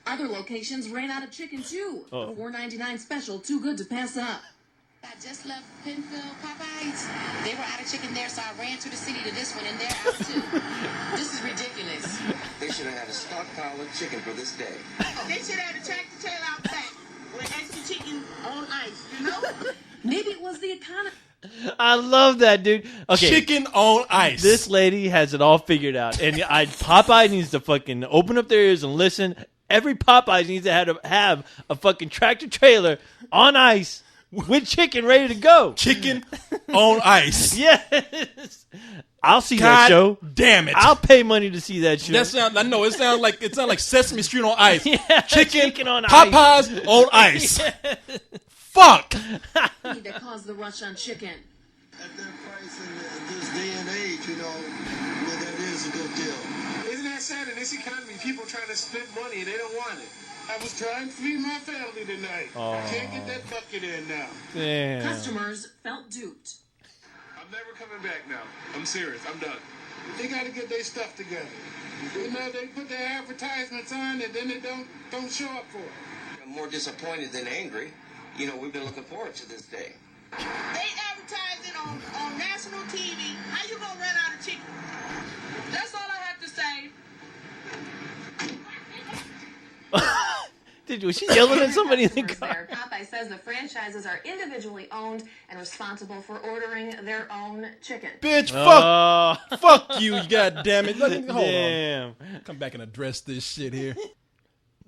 Other locations ran out of chicken too. A $4.99 special, too good to pass up. I just left Penfield Popeyes. They were out of chicken there, so I ran to the city to this one, and they're out too. This is ridiculous. They should have had a stockpile of chicken for this day. They should have a tractor trailer out back with extra chicken on ice, you know? Maybe it was the economy. I love that, dude. Okay. Chicken on ice. This lady has it all figured out. And Popeye needs to fucking open up their ears and listen. Every Popeye needs to have a fucking tractor trailer on ice with chicken ready to go. Chicken on ice. Yes. I'll see God that show. Damn it. I'll pay money to see that show. I know it sounds like Sesame Street on ice. Yeah, chicken on Popeyes ice. on ice. Fuck. that caused the rush on chicken. At that price in this day and age, that is a good deal. Isn't that sad in this economy? People trying to spend money and they don't want it. I was trying to feed my family tonight. Can't get that bucket in now. Damn. Customers felt duped. I'm never coming back now. I'm serious. I'm done. They got to get their stuff together. They put their advertisements on and then they don't show up for it. I'm more disappointed than angry. We've been looking forward to this day. They advertised it on national TV. How you gonna run out of chicken? That's all I have to say. Was she yelling at somebody in the Customers car? there. Popeye says the franchises are individually owned and responsible for ordering their own chicken. Bitch, fuck you, God damn it. Hold on. Come back and address this shit here.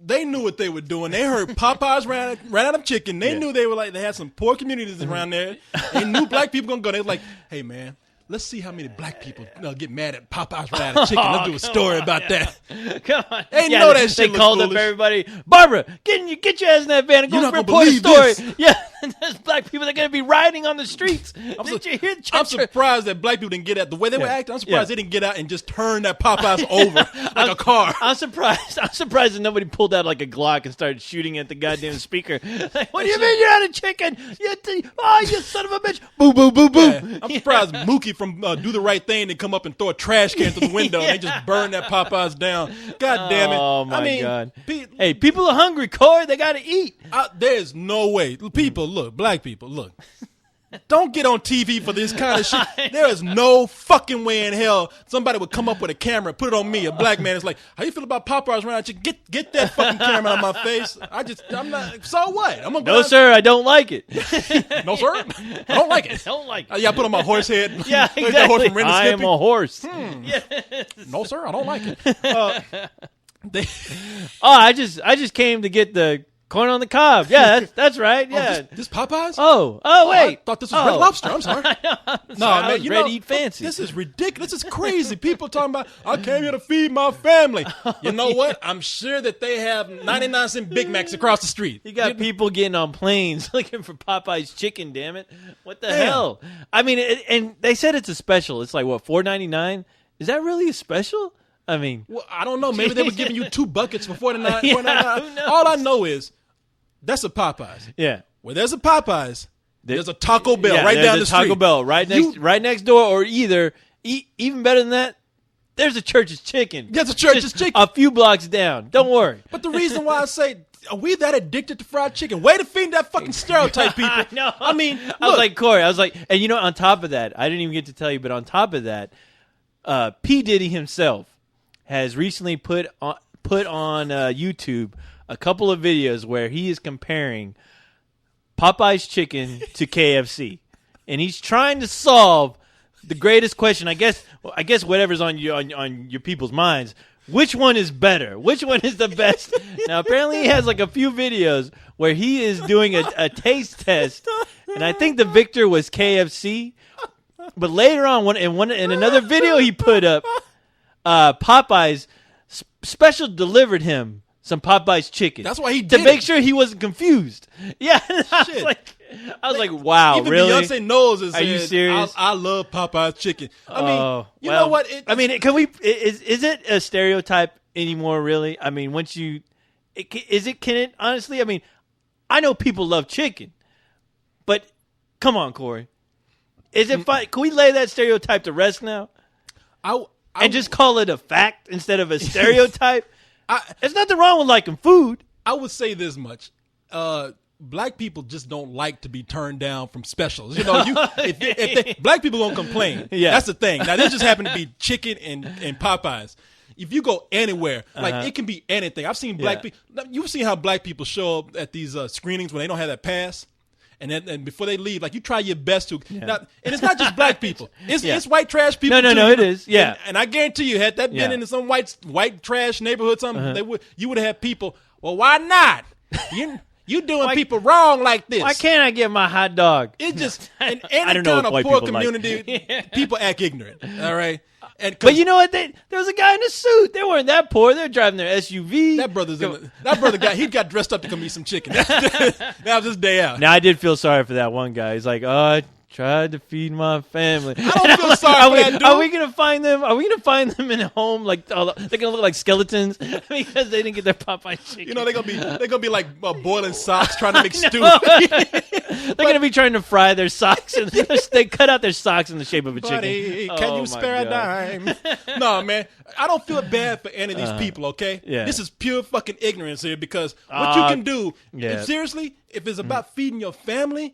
They knew what they were doing. They heard Popeyes ran out of chicken. They knew they had some poor communities around there. They knew black people gonna go. They were like, hey man, let's see how many black people get mad at Popeyes ran out of chicken. Let's do a story about that. Come on. They know that shit They called foolish. up everybody. Barbara, get your ass in that van and You're go not report a gonna story. believe this. Yeah, there's black people that are going to be rioting on the streets. Did you hear I'm surprised that black people didn't get out. The way they were acting, I'm surprised they didn't get out and just turn that Popeyes over like a car. I'm surprised that nobody pulled out like a Glock and started shooting at the goddamn speaker. Like, what do you mean you're out of chicken? You son of a bitch. Boo, boo, boo, boo. Yeah. I'm surprised Mookie from Do the Right Thing didn't come up and throw a trash can through the window and they just burn that Popeyes down. God damn it. Oh, my God. Hey, people are hungry, Corey. They got to eat. There's no way. People, look, black people, look. Don't get on TV for this kind of shit. There is no fucking way in hell somebody would come up with a camera, put it on me, a black man. It's like, how you feel about Popeyes around you? Get that fucking camera out of my face. I'm not. So what? I'm gonna go No, out. sir, I don't like it. No, sir, I don't like it. Don't like it. Yeah, I put on my horse head. Yeah, Like that horse exactly. from Ren and I am Stimpy. a horse. No, sir, I don't like it. I just came to get the corn on the cob. Yeah, that's right. Yeah. This Popeyes? Oh, wait. I thought this was Red Lobster. I'm sorry. I was ready to eat fancy. This is ridiculous. This is crazy. People talking about, I came here to feed my family. You know what? I'm sure that they have 99-cent Big Macs across the street. You got people getting on planes looking for Popeye's chicken, damn it. What the Damn. hell? I mean, and they said it's a special. It's like, what, $4.99? Is that really a special? I mean. Well, I don't know. Maybe they were giving you 2 buckets for $49. Yeah, $49. who knows? All I know is that's a Popeyes. Yeah. Where there's a Popeyes, there's a Taco Bell Yeah, right there's down a the street. Taco Bell right next door, or even better than that, there's a Church's Chicken. There's a Church's Just Chicken. a few blocks down. Don't worry. But the reason why I say Are we that addicted to fried chicken? Way to feed that fucking stereotype, people. No, I mean, I was like, Corey, and you know, on top of that, I didn't even get to tell you, but on top of that, P. Diddy himself has recently put on YouTube a couple of videos where he is comparing Popeye's chicken to KFC, and he's trying to solve the greatest question. I guess whatever's on your people's minds. Which one is better? Which one is the best? Now, apparently, he has like a few videos where he is doing a taste test, and I think the victor was KFC. But later on, in another video he put up, Popeyes special delivered him some Popeyes chicken. That's why he did to make sure he wasn't confused. Yeah, I was like, wow, even really? Beyonce knows it. Are you serious? I love Popeye's chicken. I mean, you know what? Can we? Is it a stereotype anymore? Really? I mean, once you, can it honestly? I mean, I know people love chicken, but come on, Corey, is it fine? Can we lay that stereotype to rest now? And just call it a fact instead of a stereotype. There's nothing wrong with liking food. I would say this much. Black people just don't like to be turned down from specials. You know, if black people gonna complain. Yeah. That's the thing. Now, this just happened to be chicken and Popeyes. If you go anywhere, like it can be anything. I've seen black people. You've seen how black people show up at these screenings when they don't have that pass. And before they leave, like you try your best to. Yeah. Now, and it's not just black people. It's white trash people. No, too, it is. Yeah. And I guarantee you, had that been in some white trash neighborhood, something, you would have had people. Well, why not? You doing people wrong like this. Why can't I get my hot dog? It just in any kind of poor community, people act ignorant. All right. But you know what? There was a guy in a suit. They weren't that poor. They were driving their SUV. That brother he got dressed up to come eat some chicken. That was his day out. Now I did feel sorry for that one guy. He's like, I tried to feed my family. I don't feel sorry for that dude. Are we gonna find them? Are we gonna find them in a home? Like they're gonna look like skeletons because they didn't get their Popeye chicken. You know they're gonna be like boiling socks trying to make stew. They're gonna be trying to fry their socks, and they cut out their socks in the shape of a Buddy, chicken. Can you spare a dime? No, man, I don't feel bad for any of these people. Okay, this is pure fucking ignorance here because what you can do. Seriously, if it's about feeding your family,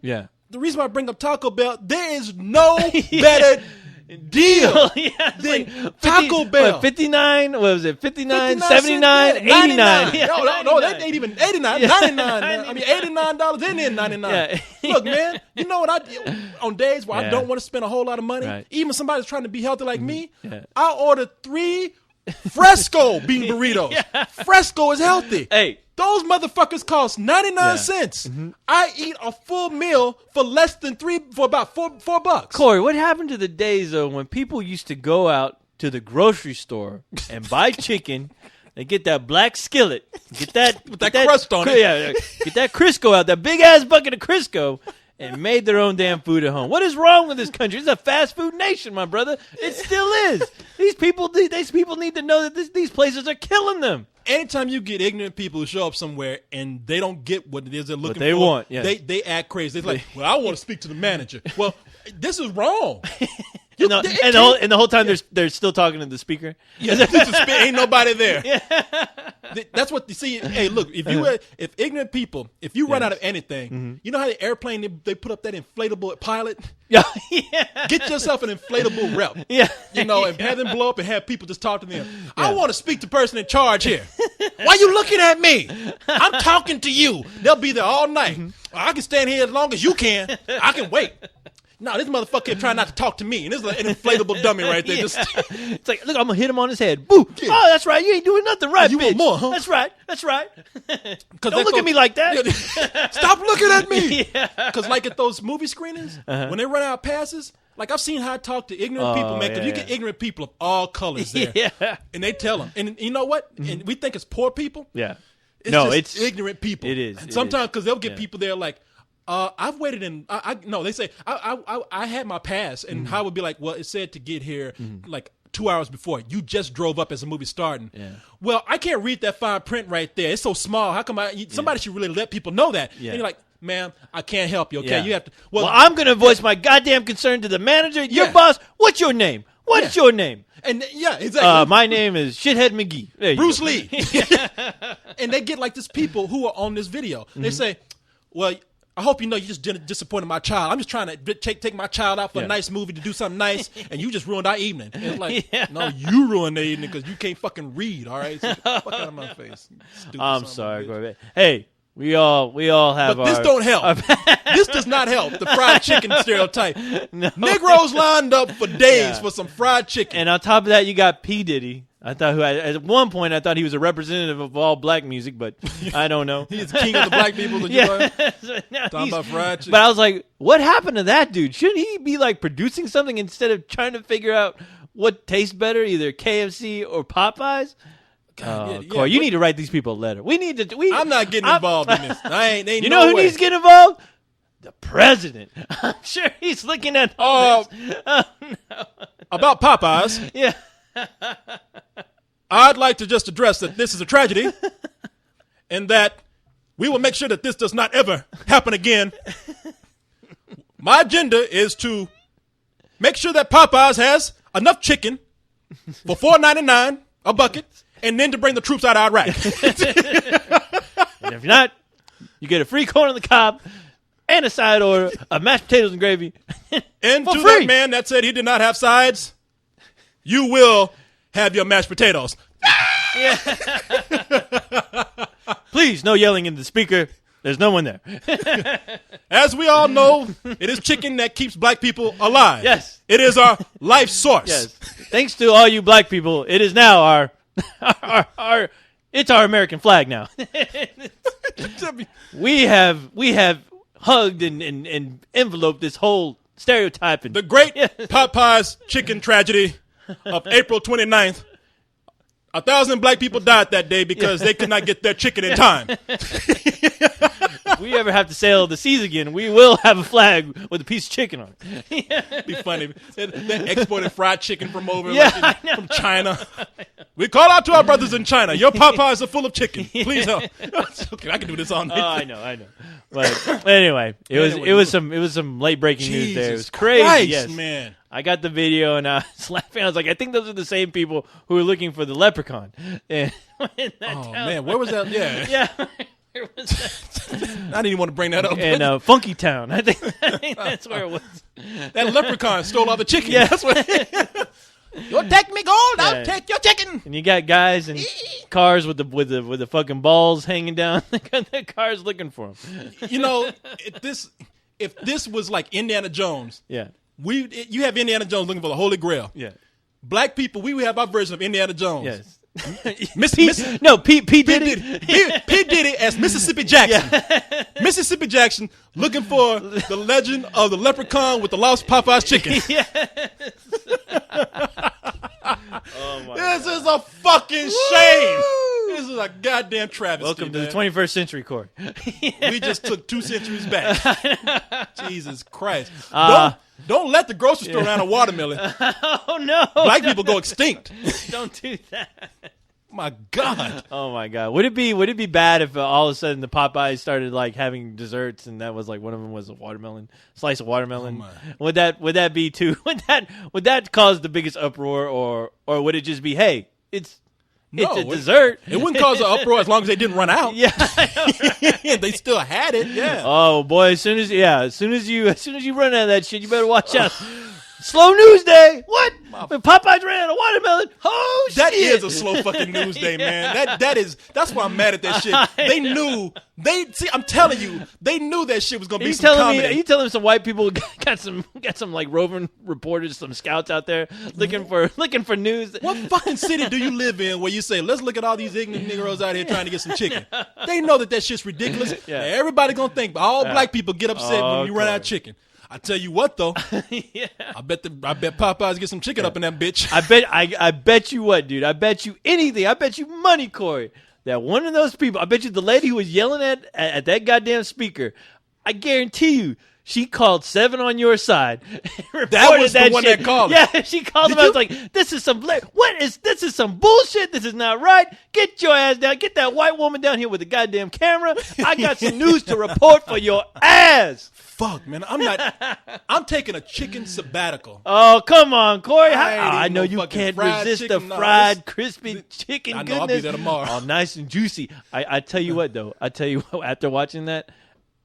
the reason why I bring up Taco Bell, there is no better deal than Taco Bell. What, 59? What was it? 59, 79, 89. No, they ain't even 89, 99. I mean, $89 and then 99. Yeah. Look, man, you know what on days where I don't want to spend a whole lot of money, even somebody's trying to be healthy like me, I order 3 Fresco bean burritos. Fresco is healthy. Hey. Those motherfuckers cost 99 cents. I eat a full meal for less than for about $4. Corey, what happened to the days though when people used to go out to the grocery store and buy chicken? They get that black skillet, get that crust on it. Yeah, get that Crisco out, that big ass bucket of Crisco, and made their own damn food at home. What is wrong with this country? It's a fast food nation, my brother. It still is. These people need to know that these places are killing them. Anytime you get ignorant people who show up somewhere and they don't get what it is they're looking they for, want, they act crazy. They're like, well, I want to speak to the manager. Well, this is wrong. And the whole time they're still talking to the speaker. Yeah, ain't nobody there. That's what you see. Hey, look, if ignorant people, if you run out of anything, you know how the airplane they put up that inflatable pilot. Get yourself an inflatable rep. And have them blow up and have people just talk to them. I want to speak to the person in charge here. Why you looking at me? I'm talking to you. They'll be there all night. I can stand here as long as you can. I can wait. No, this motherfucker trying not to talk to me. And this is an inflatable dummy right there. It's like, look, I'm going to hit him on his head. Boo. Yeah. Oh, that's right. You ain't doing nothing right, you bitch. Want more, huh? That's right. Don't look at me like that. Stop looking at me. Because like at those movie screenings, when they run out of passes, like I've seen how I talk to ignorant people, man. Because you get ignorant people of all colors there. And they tell them. And you know what? And we think it's poor people. Yeah. It's ignorant people. It is. And sometimes because they'll get people there like, I've waited in. No, they say I had my pass, and I would be like, well, it said to get here like 2 hours before. You just drove up as the movie starting. Yeah. Well, I can't read that fine print right there. It's so small. How come somebody should really let people know that? Yeah. And you're like, ma'am, I can't help you. Okay, you have to. Well, I'm gonna voice my goddamn concern to the manager. Your boss. What's your name? What's your name? And yeah, exactly. My name is Shithead McGee. There you Bruce go. Lee. And they get like this people who are on this video. They say, well, I hope you know you just disappointed my child. I'm just trying to take my child out for a nice movie to do something nice, and you just ruined our evening. And it's like, no, you ruined the evening because you can't fucking read, all right? So fuck out of my face. I'm sorry. Go ahead. Hey, we all have but this don't help. This does not help the fried chicken stereotype. No. Negroes lined up for days for some fried chicken. And on top of that, you got P. Diddy. At one point, I thought he was a representative of all black music, but I don't know. He's king of the black people. Talking about fried chicken. But I was like, what happened to that dude? Shouldn't he be like producing something instead of trying to figure out what tastes better, either KFC or Popeyes? Corey, you need to write these people a letter. I'm not getting involved in this. Ain't you know who needs to get involved? The president. I'm sure he's looking at all this. Oh, no. About Popeyes. Yeah. I'd like to just address that this is a tragedy and that we will make sure that this does not ever happen again. My agenda is to make sure that Popeyes has enough chicken for $4.99 a bucket and then to bring the troops out of Iraq. And if not, you get a free corn on the cob and a side order of mashed potatoes and gravy. And for to free. that man that said he did not have sides, you will have your mashed potatoes. Please, no yelling in the speaker. There's no one there. As we all know, it is chicken that keeps black people alive. Yes. It is our life source. Yes. Thanks to all you black people, it is now our it's our American flag now. we have hugged and enveloped this whole stereotype. The great Popeyes chicken tragedy of April 29th. 1,000 black people died that day because they could not get their chicken in time. If we ever have to sail the seas again, we will have a flag with a piece of chicken on it. It'd be funny. They exported fried chicken from over from China. We call out to our brothers in China. Your Popeyes are full of chicken. Please help. Okay, I can do this all night. I know. But anyway, it was some late breaking news there. It was crazy. Christ, yes, man. I got the video and I was laughing. I was like, I think those are the same people who were looking for the leprechaun. And man, where was that? Yeah. Yeah. Where was that? I didn't even want to bring that up. In Funky Town. I think that's where it was. That leprechaun stole all the chicken. Yeah. That's what. You'll take me gold, I'll take your chicken. And you got guys in cars with the fucking balls hanging down. They got their cars looking for them. You know, if this was like Indiana Jones, you have Indiana Jones looking for the Holy Grail. Yeah. Black people, we would have our version of Indiana Jones. Yes. P. Diddy. P. Diddy as Mississippi Jackson. Yeah. Mississippi Jackson looking for the legend of the leprechaun with the lost Popeyes chicken. Yes. Oh my this is a fucking shame. This is a goddamn travesty. Welcome to the 21st century, Corey. We just took 2 centuries back. Jesus Christ. Don't let the grocery store around a watermelon. Oh, no. Black people go extinct. Don't do that. My God. Oh, my God. Would it be bad if all of a sudden the Popeyes started like having desserts and that was like one of them was a slice of watermelon? Would that be too? Would that cause the biggest uproar or would it just be, hey, it's a dessert? It wouldn't cause an uproar as long as they didn't run out. Yeah, I know, right? They still had it. Yeah. Oh boy, as soon as you run out of that shit, you better watch out. Slow news day. What? When Popeyes ran out of watermelon. Oh shit. That is a slow fucking news day, man. That's why I'm mad at that shit. They knew. I'm telling you, they knew that shit was gonna be some comedy. Are you telling me some white people got some like roving reporters, some scouts out there looking for news? What fucking city do you live in where you say, let's look at all these ignorant Negroes out here trying to get some chicken? They know that shit's ridiculous. Yeah. Everybody gonna think all black people get upset when you run out of chicken. I tell you what, though. Yeah. I bet Popeyes get some chicken up in that bitch. I bet you what, dude. I bet you anything. I bet you money, Corey, that one of those people, I bet you the lady who was yelling at that goddamn speaker, I guarantee you, she called 7 on your side. That was the one that called. Yeah, she called him. I was like, "This is some this is some bullshit. This is not right. Get your ass down. Get that white woman down here with the goddamn camera. I got some news to report for your ass." Fuck, man. I'm taking a chicken sabbatical. Oh, come on, Corey. I know no you can't fried resist chicken. the No, fried, crispy chicken I know, goodness. I'll be there tomorrow. Oh, nice and juicy. I tell you what, though. After watching that,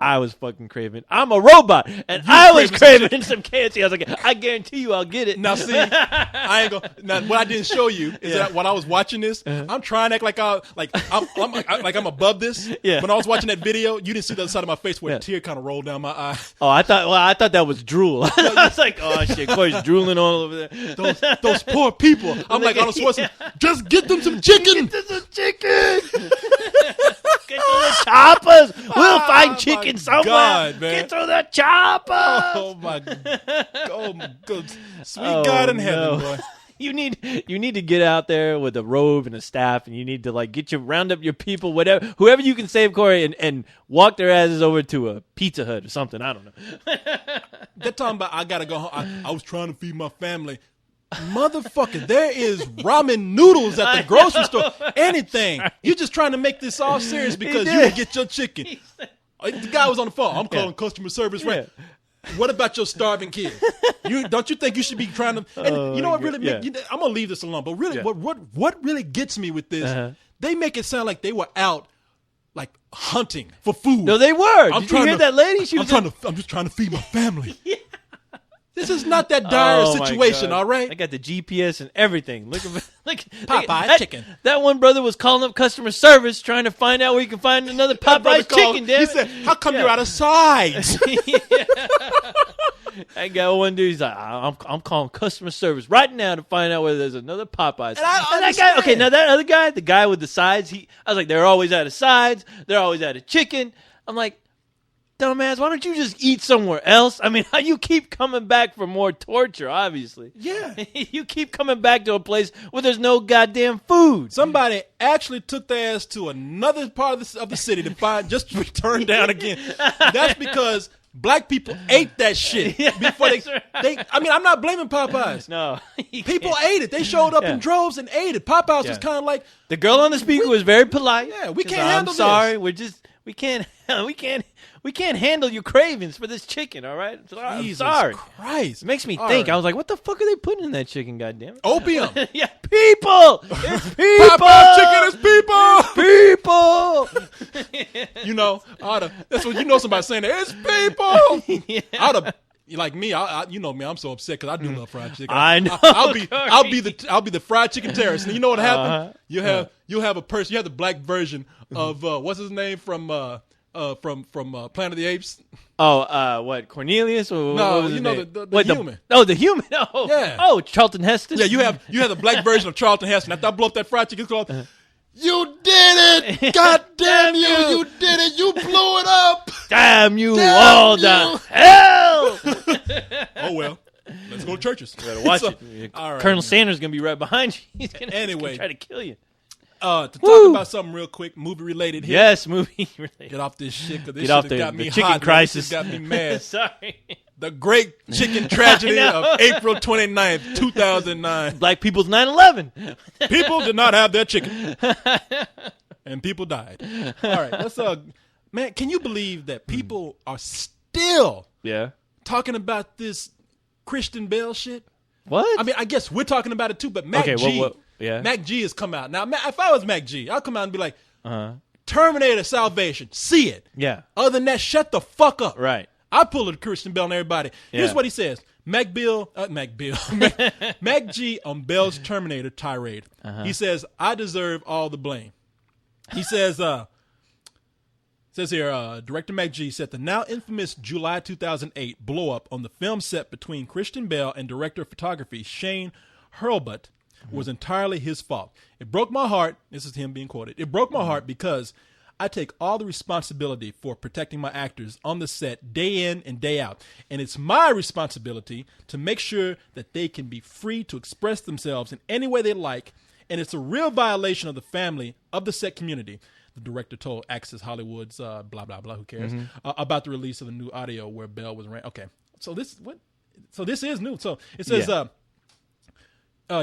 I was fucking craving. I'm a robot, and I was craving some KFC. I was like, I guarantee you I'll get it. Now, see, I ain't gonna. Now, what I didn't show you is that when I was watching this, I'm trying to act like I'm above this. Yeah. When I was watching that video, you didn't see the other side of my face where a tear kind of rolled down my eye. Oh, I thought that was drool. I was like, oh shit, Corey's drooling all over there. Those poor people. I'm like, Arnold Schwarzenegger, just get them some chicken. Get them some chicken. Get to the choppers. We'll find chicken somewhere. God, man. Get to the choppers. Oh my God, sweet God in heaven, boy. You need to get out there with a robe and a staff, and you need to round up your people, whoever you can save, Corey, and walk their asses over to a Pizza Hut or something. I don't know. They're talking about I gotta go home. I was trying to feed my family. Motherfucker, there is ramen noodles at the grocery store. Anything. You're just trying to make this all serious because you will get your chicken. The guy was on the phone. I'm calling customer service. Right. What about your starving kid? Don't you think you should be trying to? And you know what really? I'm gonna leave this alone. But really, what really gets me with this? They make it sound like they were out like hunting for food. No, they were. Did you hear that lady? I'm just trying to feed my family. This is not that dire situation, all right? I got the GPS and everything. Look Popeye chicken. That one brother was calling up customer service trying to find out where you can find another Popeye chicken, damn He it. said, how come you're out of sides? I got one dude, he's like, I'm calling customer service right now to find out whether there's another Popeyes. And I that guy, okay, now that other guy, the guy with the sides, I was like, they're always out of sides. They're always out of chicken. I'm like, dumbass, why don't you just eat somewhere else? I mean, you keep coming back for more torture, obviously. Yeah. You keep coming back to a place where there's no goddamn food. Somebody actually took their ass to another part of the city to find, just to be turned down again. That's because black people ate that shit before they. I mean, I'm not blaming Popeyes. No. People ate it. They showed up in droves and ate it. Popeyes was kind of like. The girl on the speaker was very polite. Yeah, we can't I'm handle sorry. this. We can't handle your cravings for this chicken, all right? I'm sorry. Christ. It makes me All think. right. I was like, what the fuck are they putting in that chicken, goddamn it? Opium. Yeah, people! It's people! Popeye chicken is people! People! You know, that's what you know somebody saying that. It's people! Yeah. Like me, you know me, I'm so upset because I do love fried chicken. I know. I'll be the fried chicken terrorist. And you know what happened? You'll have a person. You have the black version of what's his name from Planet of the Apes. Oh, what, Cornelius? Or No, what was his you know name? the human. The human. Oh, Yeah. Oh, Charlton Heston. Yeah, you have the black version of Charlton Heston. After I blow up that fried chicken, it's called. You did it! God damn you! You did it! You blew it up! Damn you Damn all you. the hell! Oh well, let's go to churches. Better watch it. All right, Colonel man. Sanders is gonna be right behind you. He's gonna Anyway. try to kill you. To talk about something real quick, movie related here. Yes, movie. Get off this shit because this Get shit off has the got me chicken hot. crisis. This got me mad. Sorry. The great chicken tragedy I know. of April 29th, 2009. Black people's 9/11. People did not have their chicken. And people died. All right, let's man, can you believe that people are still talking about this Christian Bale shit? What? I mean, I guess we're talking about it too, but Mac G has come out. Now, if I was Mac G, I'll come out and be like, Terminator Salvation, see it. Yeah. Other than that, shut the fuck up. Right. I pull a Christian Bale on everybody. Here's Yeah. what he says. Mac G on Bell's Terminator tirade. He says, I deserve all the blame. He says, Director Mac G said the now infamous July 2008 blow-up on the film set between Christian Bale and director of photography Shane Hurlbut was entirely his fault. It broke my heart. This is him being quoted. It broke my heart because I take all the responsibility for protecting my actors on the set day in and day out. And it's my responsibility to make sure that they can be free to express themselves in any way they like. And it's a real violation of the family of the set community the director told Access Hollywood's blah blah blah. Who cares about the release of the new audio where Bell was okay. So this is new. So it says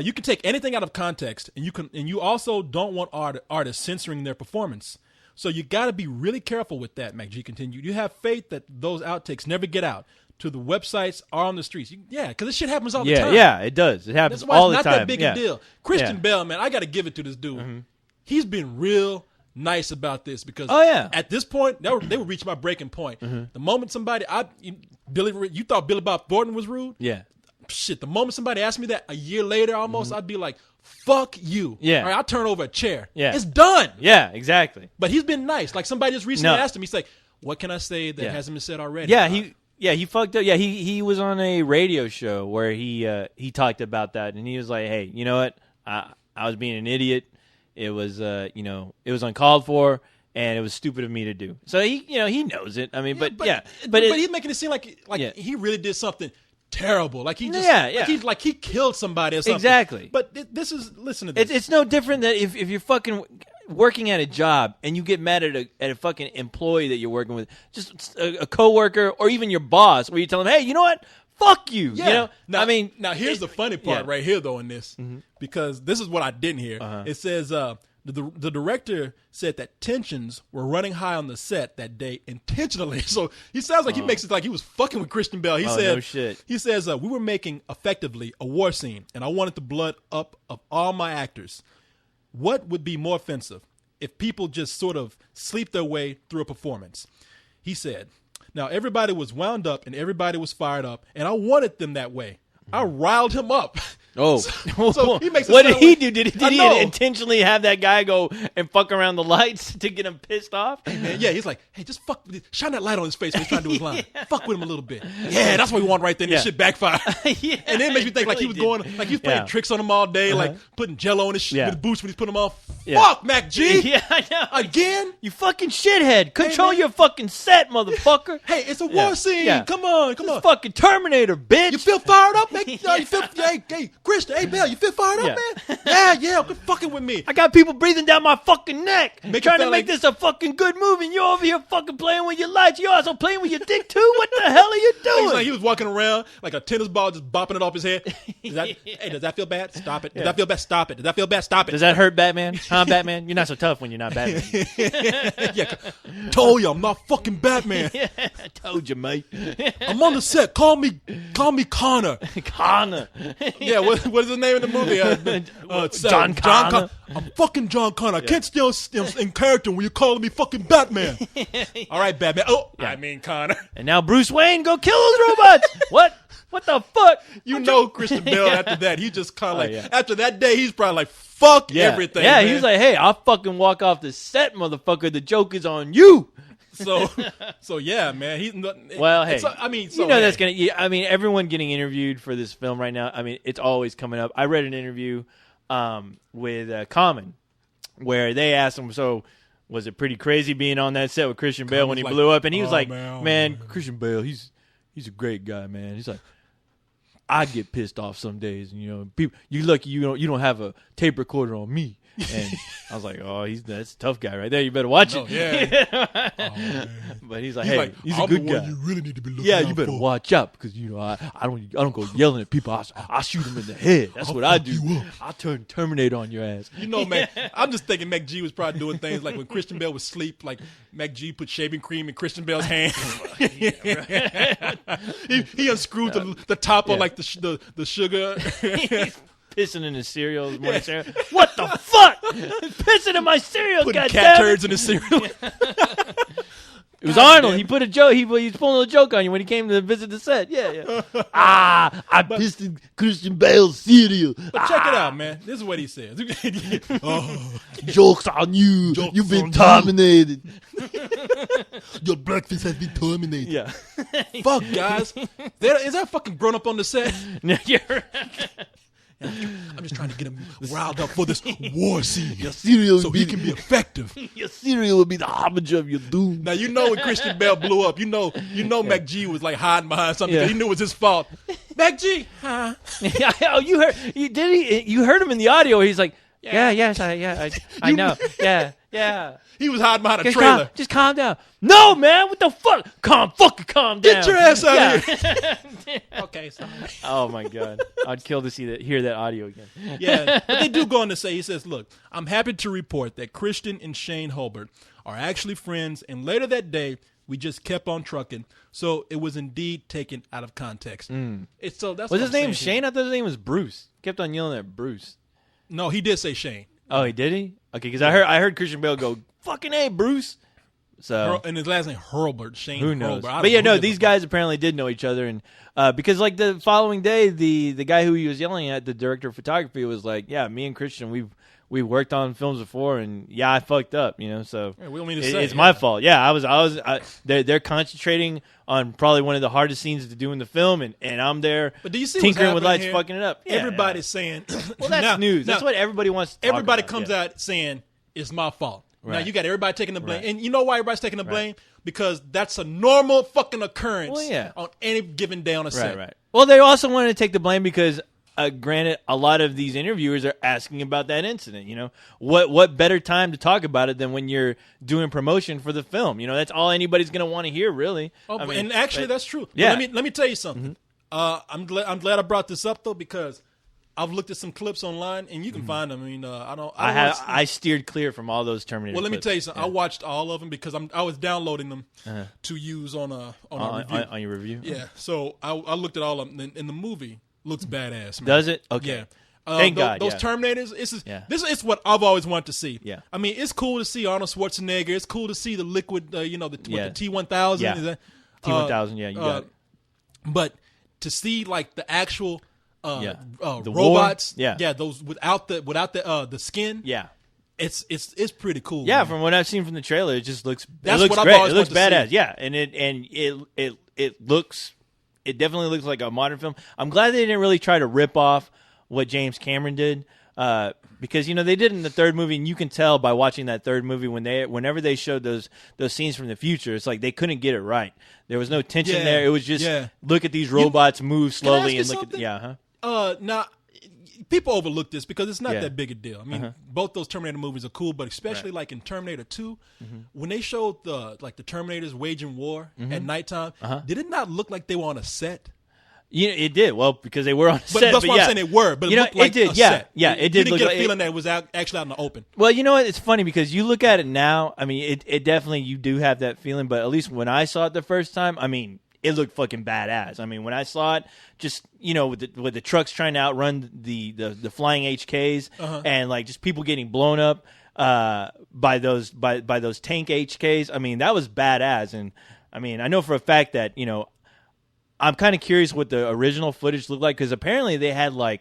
you can take anything out of context, and you also don't want artists censoring their performance. So you got to be really careful with that. MacG continued. You have faith that those outtakes never get out to the websites or on the streets. Because this shit happens all the time. Yeah, it does. It happens That's why all it's the not time. that big a deal. Christian Bell, man, I got to give it to this dude. He's been real nice about this because at this point, they were reaching my breaking point. The moment somebody, you thought Billy Bob Thornton was rude? Yeah. Shit, the moment somebody asked me that a year later almost, I'd be like, fuck you. Yeah. All right, I'll turn over a chair. Yeah. It's done. Yeah, exactly. But he's been nice. Like somebody just recently asked him, he's like, what can I say that hasn't been said already? Yeah, he fucked up. Yeah, he was on a radio show where he talked about that, and he was like, hey, you know what? I was being an idiot. It was it was uncalled for, and it was stupid of me to do. So he knows it. I mean, but he's making it seem like he really did something terrible. Like he just like he killed somebody or something. Exactly. But this is listen to this. It's no different than if you're fucking working at a job and you get mad at a fucking employee that you're working with, just a coworker or even your boss, where you tell them, hey, you know what? Fuck you. Yeah. You know? Now here's the funny part right here though in this, because this is what I didn't hear. It says the director said that tensions were running high on the set that day intentionally. So he sounds like he makes it like he was fucking with Christian Bell. He said, no shit. He says, we were making effectively a war scene, and I wanted the blood up of all my actors. What would be more offensive if people just sort of sleep their way through a performance? He said, now everybody was wound up and everybody was fired up, and I wanted them that way. I riled him up. Oh, so he makes what did he do? Did he intentionally have that guy go and fuck around the lights to get him pissed off? Yeah, he's like, hey, just shine that light on his face when he's trying to do his line. Fuck with him a little bit. Yeah, that's what we want right there. This shit backfired. And then it makes me think like he was playing tricks on him all day, like putting Jello on his boots when he's putting them on. Fuck, MacG. Yeah, I know. Again? You fucking shithead. Control your fucking set, motherfucker. Hey, it's a war scene. Yeah. Come on. It's fucking Terminator, bitch. You feel fired up, man? Hey, Christian, hey, Bell, you feel fired up, man? Yeah, quit fucking with me. I got people breathing down my fucking neck. Trying to make like this a fucking good movie, and you're over here fucking playing with your lights. You're also playing with your dick, too? What the hell are you doing? He's like, he was walking around like a tennis ball, just bopping it off his head. Hey, does that feel bad? Stop it. Does that feel bad? Stop it. Does that feel bad? Stop it. Does that hurt, Batman? Huh, Batman? You're not so tough when you're not Batman. Told you, I'm not fucking Batman. I told you, mate. I'm on the set. Call me Connor. Connor. Yeah, what is the name of the movie? John Connor. I'm fucking John Connor. I can't stay in character when you're calling me fucking Batman. All right, Batman. I mean Connor. And now Bruce Wayne, go kill those robots. What? What the fuck? Christian Bale after that, he just kind of after that day, he's probably like, fuck everything. Yeah, man. he was like, hey, I'll fucking walk off the set, motherfucker. The joke is on you. So yeah, man. Well, hey, that's gonna. I mean, everyone getting interviewed for this film right now. I mean, it's always coming up. I read an interview with Common where they asked him, so was it pretty crazy being on that set with Christian Bale when he blew up? And he was like, man, Christian Bale, he's a great guy, man. He's like, I get pissed off some days, and people, you're lucky you don't have a tape recorder on me. And I was like, oh, that's a tough guy right there. You better watch it. Yeah. But he's like, hey, he's a good guy. You really need to be looking you better watch out because I don't go yelling at people. I shoot them in the head. That's what I do. I turn Terminator on your ass. Man, I'm just thinking MacG was probably doing things like when Christian Bale was asleep, like MacG put shaving cream in Christian Bale's hand. He unscrewed the top on like the sugar. Pissing in his cereal. What the fuck? Pissing in my cereal. Putting cat turds in his cereal. It was Arnold. He put a joke. He was pulling a joke on you when he came to visit the set. Yeah. I pissed in Christian Bale's cereal. But check it out, man. This is what he says. Jokes on you. You've been terminated. Your breakfast has been terminated. Yeah. Fuck, guys. Is that fucking grown up on the set? I'm just trying to get him riled up for this war scene. Your cereal so he can be effective. Your cereal will be the harbinger of your doom. Now when Christian Bale blew up, MacG was like hiding behind something. Yeah. He knew it was his fault. MacG, huh? You heard him in the audio. He's like, I know. Yeah. Yeah. He was hiding behind a trailer. Just calm down. No, man. What the fuck? Calm down. Get your ass out of here. Okay, sorry. Oh my God. I'd kill to hear that audio again. Yeah, but they do go on to say, he says, look, I'm happy to report that Christian and Shane Hulbert are actually friends, and later that day, we just kept on trucking, so it was indeed taken out of context. So that's Was what his I'm name saying Shane? I thought his name was Bruce. Kept on yelling at Bruce. No, he did say Shane. Oh, he did he? Okay, because I heard Christian Bale go, fucking A, Bruce. So And his last name Hurlbert, Shane who knows? Hurlbert. I don't But yeah, know no, who these gives a guys apparently did know each other, and because like the following day, the guy who he was yelling at, the director of photography, was like, "Yeah, me and Christian, we've worked on films before, and yeah, I fucked up, So Yeah, we don't mean to say, it's my fault. Yeah, they're concentrating on probably one of the hardest scenes to do in the film, and I'm there, But do you see what's tinkering with happening lights, here? fucking it up. Yeah, Everybody's saying, well, that's now- news. That's now, what everybody wants. To talk everybody about. comes Yeah. out saying it's my fault. Now Right. you got everybody taking the blame, Right. and you know why everybody's taking the blame? Because that's a normal fucking occurrence Well, yeah. on any given day on a set. Right. Well, they also wanted to take the blame because, granted, a lot of these interviewers are asking about that incident. What better time to talk about it than when you're doing promotion for the film? That's all anybody's going to want to hear, really. Oh, I mean, and actually, that's true. But Yeah. let me tell you something. I'm glad I brought this up though, because I've looked at some clips online, and you can find them. I mean, I steered clear from all those Terminator. Well, let me clips. tell you something. Yeah. I watched all of them because I was downloading them to use on a review. On your review. Yeah, so I looked at all of them, and the movie looks badass. Man. Does it? Okay. Yeah. Thank God. Those yeah. Terminators. Yeah. This is what I've always wanted to see. Yeah. I mean, it's cool to see Arnold Schwarzenegger. It's cool to see the liquid. The Yeah. T-1000. Yeah. Is that, T-1000. Yeah, you got it. But to see like the actual The robots. war? Yeah. Those without the skin. Yeah. It's pretty cool. Yeah, man. from what I've seen from the trailer, it just looks. That's it looks what I've great. always It looks wanted to badass. see. Yeah, and it looks. It definitely looks like a modern film. I'm glad they didn't really try to rip off what James Cameron did, because they did in the third movie, and you can tell by watching that third movie whenever they showed those scenes from the future, it's like they couldn't get it right. There was no tension Yeah, there. It was just yeah. look at these robots move Can I ask slowly you and look something? at Now, people overlook this because it's not Yeah. that big a deal. I mean, both those Terminator movies are cool, but especially like in Terminator 2, when they showed the Terminators waging war at nighttime, did it not look like they were on a set? It did. Well, because they were on But set. that's but why yeah. I'm saying they were. But it looked like it did. a Yeah, set. yeah, it did. You didn't look get like, a feeling that it was actually out in the open. Well, you know what? It's funny because you look at it now. I mean, it definitely you do have that feeling. But at least when I saw it the first time, I mean, it looked fucking badass. I mean, when I saw it, just with the trucks trying to outrun the flying HKs and like just people getting blown up by those tank HKs. I mean, that was badass. And I mean, I know for a fact that I'm kind of curious what the original footage looked like because apparently they had I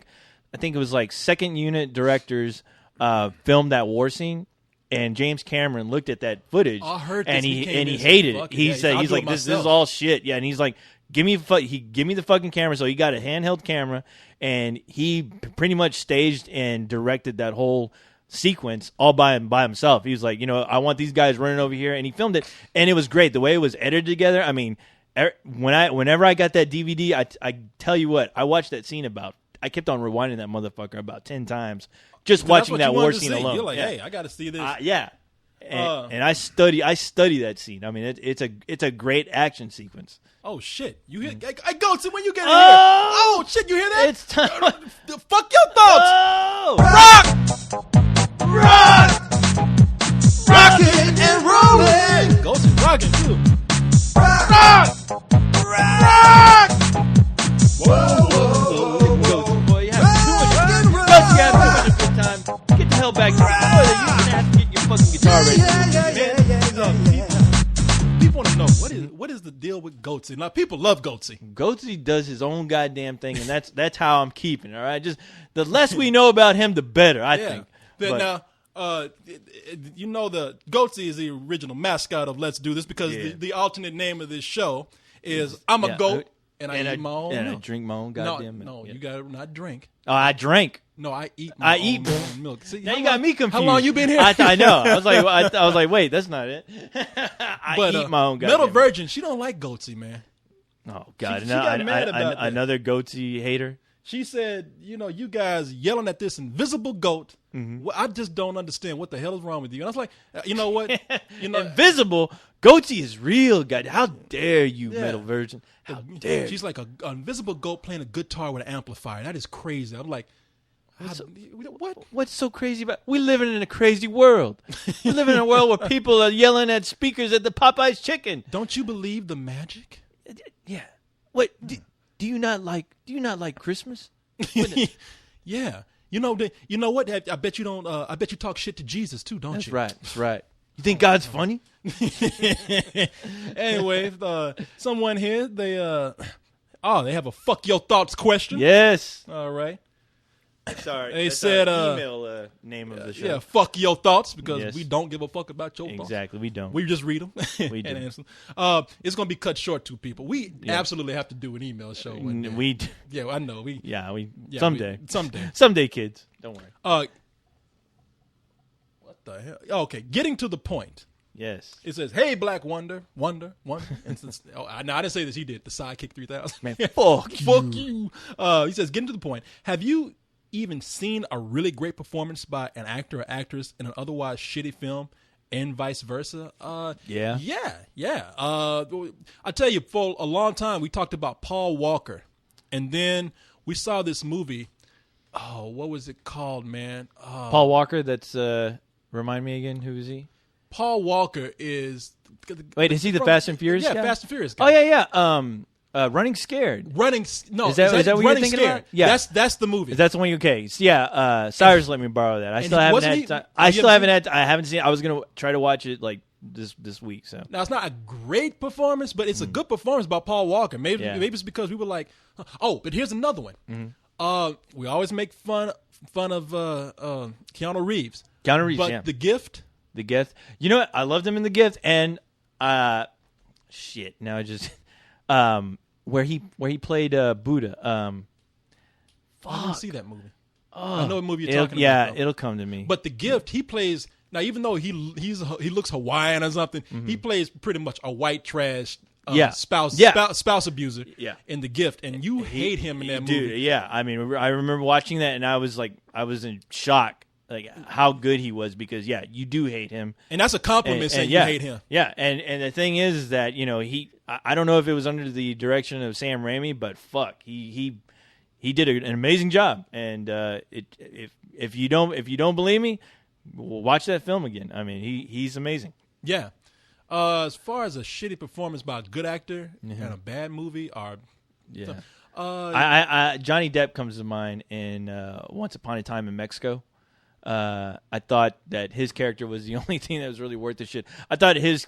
think it was second unit directors filmed that war scene, and James Cameron looked at that footage I heard this. and He came in he and said, hated "Fuck it. it, He yeah, said I'll he's do it like this is myself." all shit. Yeah, and he's like give me the fucking camera. So he got a handheld camera and he pretty much staged and directed that whole sequence all by himself. He was like, I want these guys running over here, and he filmed it, and it was great the way it was edited together. I mean, whenever I got that DVD, I tell you what, I watched that scene I kept on rewinding that motherfucker about 10 times just watching that war scene alone. You're like, Yeah. hey, I got to see this. Yeah. And I study that scene. I mean, it's a great action sequence. Oh shit! You hear? I go to when you get in Oh! here. Oh shit! You hear that? It's time. Fuck your thoughts. Oh! Rocking and rolling. Ghost is rocking too. Boy, you have too much good time. Get the hell back to the You're gonna have to get your fucking guitar ready. People want to know what is the deal with Goatsy? Now people love Goatsy. Goatsy does his own goddamn thing, and that's how I'm keeping. All right, just the less we know about him, the better. I think. Then But- now, the Goatsy is the original mascot of Let's Do This because Yeah. the alternate name of this show is I'm a Yeah, goat and I eat my own and I milk. drink my own goddamn no, milk. you gotta not drink. Oh, I drank. No, I eat my own milk. See, Now how you got long- me confused. How long you been here? I know. I was like, wait, that's not it. I eat my own goddamn Metal milk. Virgin, she don't like Goatsy, man. Oh God, She got mad about that. another Goatsy hater. She said, you guys yelling at this invisible goat Well, I just don't understand what the hell is wrong with you. And I was like, you know what? Invisible goatee is real, God. How dare you, metal virgin? How dare She's like an invisible goat playing a guitar with an amplifier. That is crazy. I'm like, what? What's so crazy about? We living in a crazy world. We live in a world where people are yelling at speakers at the Popeyes chicken. Don't you believe the magic? Yeah. What? Do you not like Christmas? Yeah. You know what? I bet you don't. I bet you talk shit to Jesus too, don't you? That's right. You think God's funny? Anyway, someone here they have a fuck your thoughts question. Yes. All right. Sorry. They said email name of the show. Yeah, fuck your thoughts because Yes. we don't give a fuck about your thoughts. Exactly, we don't. We just read them. We do. and answer them. It's going to be cut short to people. We absolutely have to do an email show. One day. Yeah, I know. Someday, kids. Don't worry. What the hell? Okay, getting to the point. Yes. It says, "Hey, Black Wonder." And since, I didn't say this. He did. The Sidekick 3000. Man, fuck you. He says, "Getting to the point. Have you even seen a really great performance by an actor or actress in an otherwise shitty film, and vice versa?" Yeah. I tell you, for a long time we talked about Paul Walker, and then we saw this movie. Oh, what was it called, man? Paul Walker. That's remind me again. Who is he? Paul Walker is. Wait, is he the Fast and Furious guy? Yeah, Fast and Furious guy. Oh yeah. Running Scared. Is that what you're thinking Scared? about? Yeah, that's the movie. That's the one. Okay, yeah. Cyrus let me borrow that. I still haven't had time. I haven't seen it. I was gonna try to watch it like this week. So now it's not a great performance, but it's a good performance by Paul Walker. Maybe it's because we were like, oh, but here's another one. Mm-hmm. We always make fun of Keanu Reeves. But The Gift. The Gift. You know what? I loved him in The Gift, and shit. Now I just. Where he played Buddha. I didn't see that movie. I know what movie you're talking about. Yeah, it'll come to me. But The Gift, he plays now. Even though he looks Hawaiian or something, he plays pretty much a white trash spouse abuser. Yeah. In The Gift, and you hate him in that movie. Dude, yeah. I mean, I remember watching that, and I was in shock. Like how good he was, because you do hate him, and that's a compliment saying you hate him. Yeah, and the thing is that I don't know if it was under the direction of Sam Raimi, but fuck, he did an amazing job. And if you don't believe me, watch that film again. I mean, he's amazing. Yeah. As far as a shitty performance by a good actor and a bad movie, Johnny Depp comes to mind in Once Upon a Time in Mexico. I thought that his character was the only thing that was really worth the shit. I thought his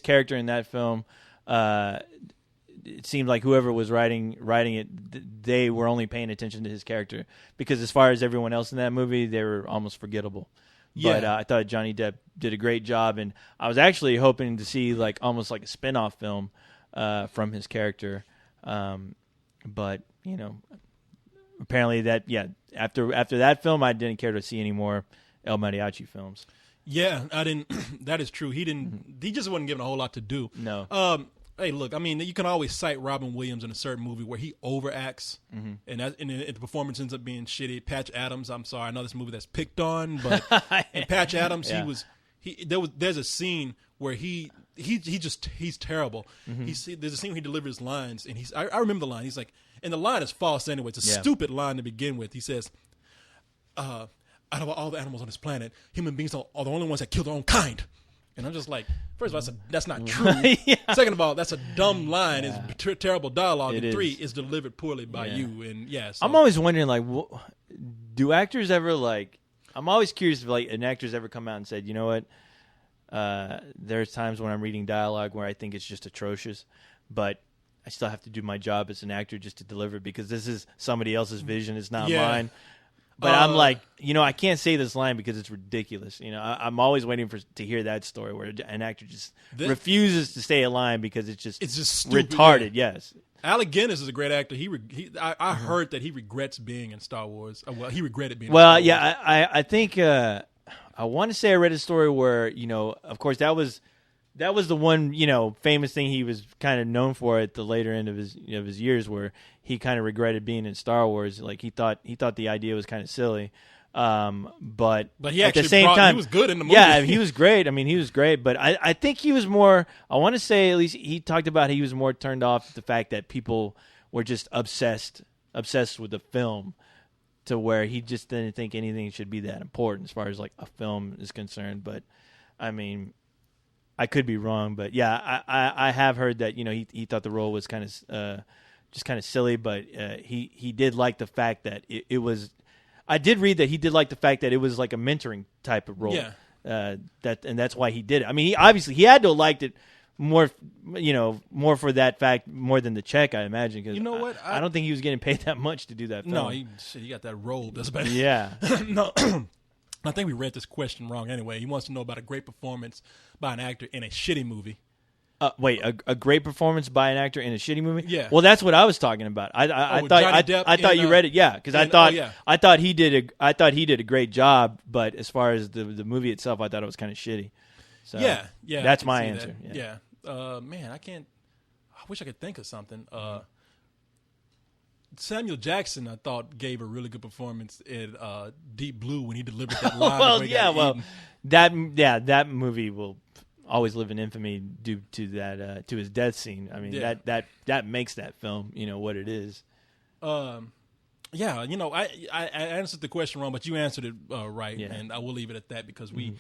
character in that film, it seemed like whoever was writing it, they were only paying attention to his character, because as far as everyone else in that movie, they were almost forgettable. Yeah. But I thought Johnny Depp did a great job, and I was actually hoping to see almost like a spin-off film from his character. But apparently after that film, I didn't care to see any more El Mariachi films. Yeah, I didn't. That is true. He didn't. He just wasn't given a whole lot to do. No. Hey, look. I mean, you can always cite Robin Williams in a certain movie where he overacts, and the performance ends up being shitty. Patch Adams. I'm sorry, I know this movie that's picked on, but in Patch Adams, there's a scene where he's terrible. There's a scene where he delivers lines, and I remember the line. He's like, and the line is false anyway. It's a stupid line to begin with. He says, out of all the animals on this planet, human beings are the only ones that kill their own kind. And I'm just like, first of all, that's not true. Second of all, that's a dumb line. It's terrible dialogue. And three, it's delivered poorly by you. And so. I'm always wondering, do actors ever I'm always curious if an actor's ever come out and said, you know what, there's times when I'm reading dialogue where I think it's just atrocious, but I still have to do my job as an actor just to deliver it, because this is somebody else's vision. It's not mine. But I'm like, I can't say this line because it's ridiculous. I'm always waiting to hear that story where an actor just refuses to say a line because it's just stupid, retarded. Yes. Alec Guinness is a great actor. I heard that he regrets being in Star Wars. Well, he regretted being. Well, in Star Wars. I think I want to say I read a story where of course that was the one famous thing he was kind of known for at the later end of his years, where he kind of regretted being in Star Wars. Like he thought the idea was kind of silly, But he at the actually same time, he was good in the movie. Yeah, he was great. I mean, he was great. But I think he was more. I want to say at least he talked about he was more turned off the fact that people were just obsessed with the film, to where he just didn't think anything should be that important as far as like a film is concerned. But I mean, I could be wrong, but yeah, I have heard that he thought the role was kind of just kind of silly, but he did like the fact that it was. I did read that he did like the fact that it was like a mentoring type of role. Yeah. And that's why he did it. I mean, he had to have liked it more, more for that fact more than the check, I imagine. Cause you know what? I don't think he was getting paid that much to do that film. No, he got that role. That's better. Yeah. No. I think we read this question wrong anyway. He wants to know about a great performance by an actor in a shitty movie. Wait, a great perforence by an actor in a shitty movie? Yeah. Well, that's what I was talking about. I thought you read it. Yeah, because I thought he did a great job, but as far as the movie itself, I thought it was kind of shitty. So yeah, that's my answer. That. Yeah. Man, I wish I could think of something. Samuel Jackson, I thought, gave a really good performance in Deep Blue when he delivered that line. That movie will always live in infamy due to that to his death scene. I mean, that makes that film, what it is. I answered the question wrong, but you answered it right, and I will leave it at that because we're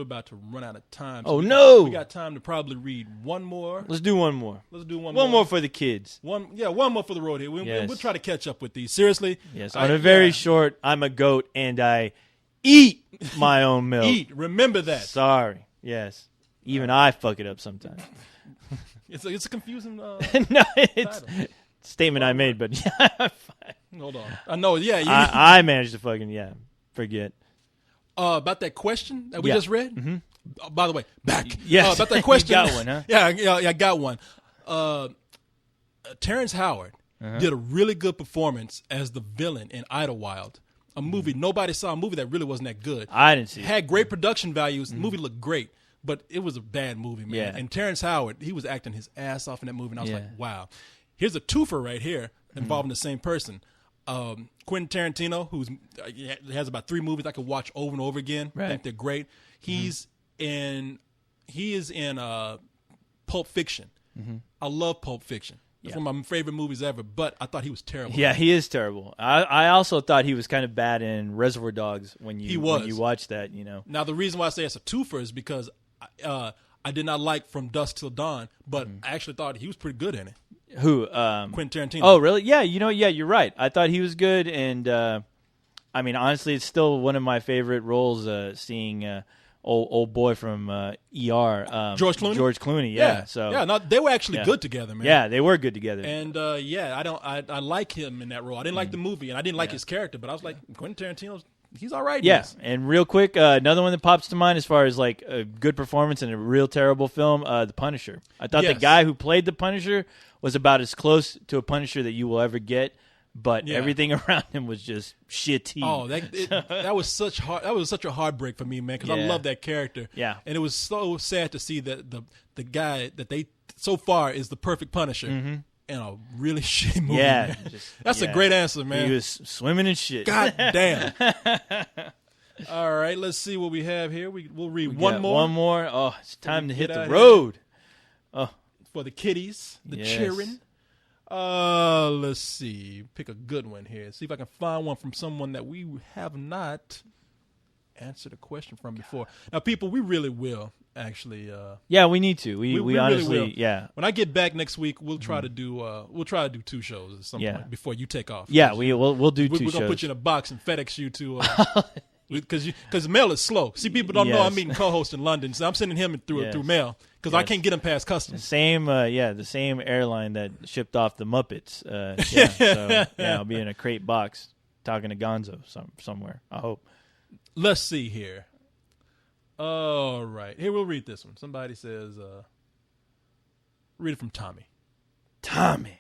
about to run out of time. So we got time to probably read one more. Let's do one more. One more for the kids. One more for the road here. We'll try to catch up with these. Seriously. Yes. On a very short, I'm a goat and I eat my own milk. Remember that. Sorry. Yes. Even I fuck it up sometimes. It's a confusing. No, it's a statement I made, but hold on. I know. Yeah, I managed to fucking forget about that question that we just read. Mm-hmm. By the way, back. Yes, about that question. You got one, huh? Yeah, I got one. Terrence Howard did a really good performance as the villain in Idlewild, a movie nobody saw, a movie that really wasn't that good. I didn't see it. Had great production values. The movie looked great. But it was a bad movie, man. Yeah. And Terrence Howard, he was acting his ass off in that movie. And I was like, wow. Here's a twofer right here involving the same person. Quentin Tarantino, who has about 3 movies I could watch over and over again. Right. I think they're great. He is in Pulp Fiction. Mm-hmm. I love Pulp Fiction. It's one of my favorite movies ever, but I thought he was terrible. Yeah, he is terrible. I also thought he was kind of bad in Reservoir Dogs when you watch that, Now, the reason why I say it's a twofer is because I did not like From Dusk Till Dawn, but I actually thought he was pretty good in it. Who? Quentin Tarantino. Oh, really? Yeah, you're right. I thought he was good, and I mean, honestly, it's still one of my favorite roles, seeing old boy from ER. George Clooney? George Clooney, yeah. So they were actually good together, man. Yeah, they were good together. And I like him in that role. I didn't like the movie, and I didn't like his character, but I was like, Quentin Tarantino's, he's all right. Yeah, and real quick, another one that pops to mind as far as like a good performance in a real terrible film, The Punisher. I thought the guy who played the Punisher was about as close to a Punisher that you will ever get. But everything around him was just shitty. Oh, that was such a heartbreak for me, man, because I love that character. Yeah, and it was so sad to see that the guy that they so far is the perfect Punisher in a really shitty movie. Yeah, that's a great answer, man. He was swimming in shit. God damn. All right, let's see what we have here. We'll read one more. One more. Oh, it's time to hit the road. Oh, for the kiddies, the cheering. Let's see. Pick a good one here. See if I can find one from someone that we have not answered a question from before. Now, people, we really will actually. Yeah, we need to. We honestly, really will. Yeah. When I get back next week, we'll try to do 2 shows at some point before you take off. Yeah, we'll do 2 shows. We're gonna put you in a box and FedEx you to. Because mail is slow. See, people don't know I'm meeting co-host in London, so I'm sending him through mail because I can't get him past customs. The same airline that shipped off the Muppets. I'll be in a crate box talking to Gonzo somewhere. I hope. Let's see here. All right, here we'll read this one. Somebody says, read it from Tommy.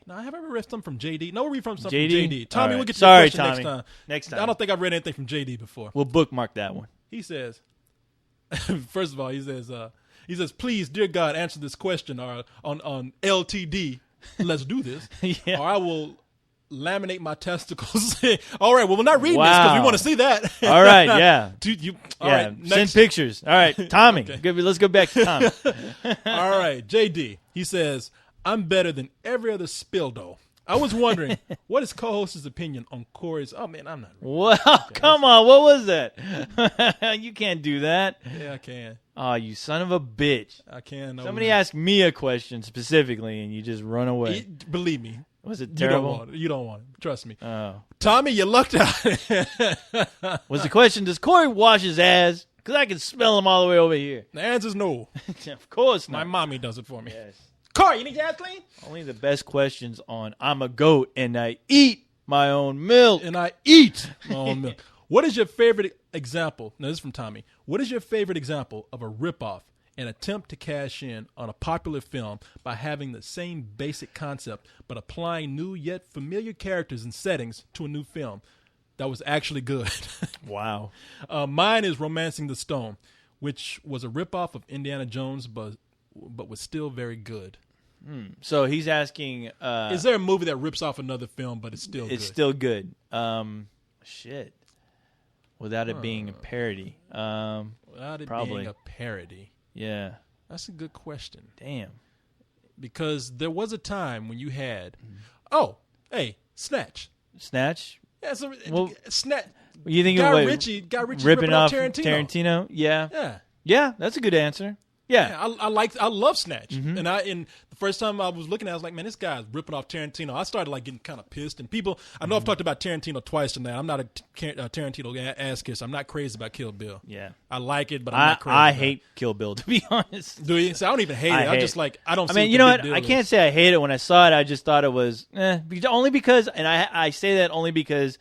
No, I haven't read something from JD. No, we'll read from something from JD. Tommy, we'll get to your question next time. I don't think I've read anything from JD before. We'll bookmark that one. He says, first of all, he says, please, dear God, answer this question on LTD. Let's do this. Or I will laminate my testicles. All right, well, we're not reading this because we want to see that. All right, yeah. Dude, all yeah, right, send next. pictures. All right, Tommy. Let's go back to Tommy. All right, JD. He says, I'm better than every other Spildo. I was wondering, what is co-host's opinion on Corey's? Oh, man, I'm not. Well, come on. What was that? You can't do that. Yeah, I can. Oh, you son of a bitch. I can. Somebody asked me a question specifically, and you just run away. Believe me. Was it terrible? You don't want it. Trust me. Oh. Tommy, you lucked out. Was the question, does Corey wash his ass? Because I can smell him all the way over here. The answer's no. Of course not. My mommy does it for me. Yes. Corey, you need your ass clean? Only the best questions on I'm a goat and I eat my own milk. And I eat my own milk. What is your favorite example? Now, this is from Tommy. What is your favorite example of a ripoff, an attempt to cash in on a popular film by having the same basic concept but applying new yet familiar characters and settings to a new film that was actually good? Wow. Mine is Romancing the Stone, which was a ripoff of Indiana Jones but was still very good. So he's asking... is there a movie that rips off another film but it's still good? It's still good. Shit. Without it being a parody. Without it probably being a parody. Yeah. That's a good question. Damn. Because there was a time when you had... Snatch. Snatch? Yeah, so Well, Snatch... You think Guy of Ritchie ripping off Tarantino. Yeah. Yeah. That's a good answer. Yeah. I love Snatch. And the first time I was looking at it, I was like, man, this guy's ripping off Tarantino. I started like getting kind of pissed. And people, I know I've talked about Tarantino twice tonight. I'm not a Tarantino ass kisser. I'm not crazy about Kill Bill. Yeah. I like it, but I'm not crazy. I about hate it. Kill Bill, to be honest. Do you? So I don't even hate it. I'm just like, I don't. I see mean, what you the know big what? deal I can't is. say I hate it. When I saw it, I just thought it was only because, and I say that only because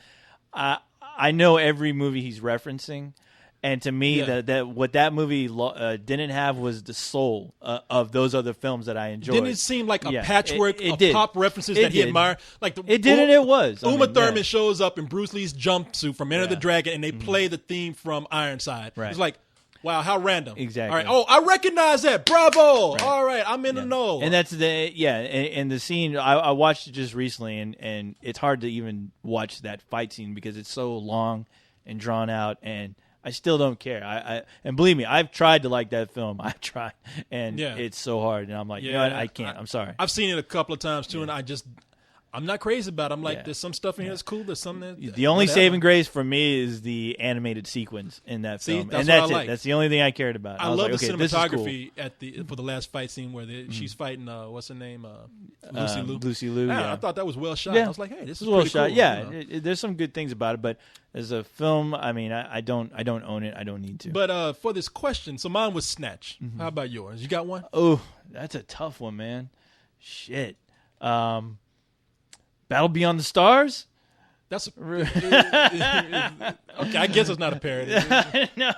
I know every movie he's referencing. And to me, that what that movie didn't have was the soul of those other films that I enjoyed. Didn't it seem like a patchwork of pop references that he admired? Like it did, and it was. Uma Thurman shows up in Bruce Lee's jumpsuit from Enter the Dragon, and they play the theme from Ironside. Right. It's like, wow, how random. Exactly. All right. Oh, I recognize that. Bravo. Right. All right, I'm in the know. And that's and the scene I watched it just recently, and it's hard to even watch that fight scene because it's so long and drawn out, and I still don't care. And believe me, I've tried to like that film. I've tried, and it's so hard. And I'm like, you know what? I can't. I'm sorry. I've seen it a couple of times too, and I'm not crazy about it. I'm like, there's some stuff in here that's cool. There's something. The only saving grace for me is the animated sequence in that film, that's and that's what I like. That's the only thing I cared about. I was love like, the okay, this is cool. cinematography for the last fight scene where she's fighting. What's her name? Lucy Liu. Lucy Liu. Yeah, I thought that was well shot. Yeah. I was like, hey, this is well pretty shot. cool. Yeah, you know? there's some good things about it, but as a film, I mean, I don't own it. I don't need to. But for this question, so mine was Snatch. How about yours? You got one? Oh, that's a tough one, man. Shit. Battle Beyond the Stars? That's okay. I guess it's not a parody. No,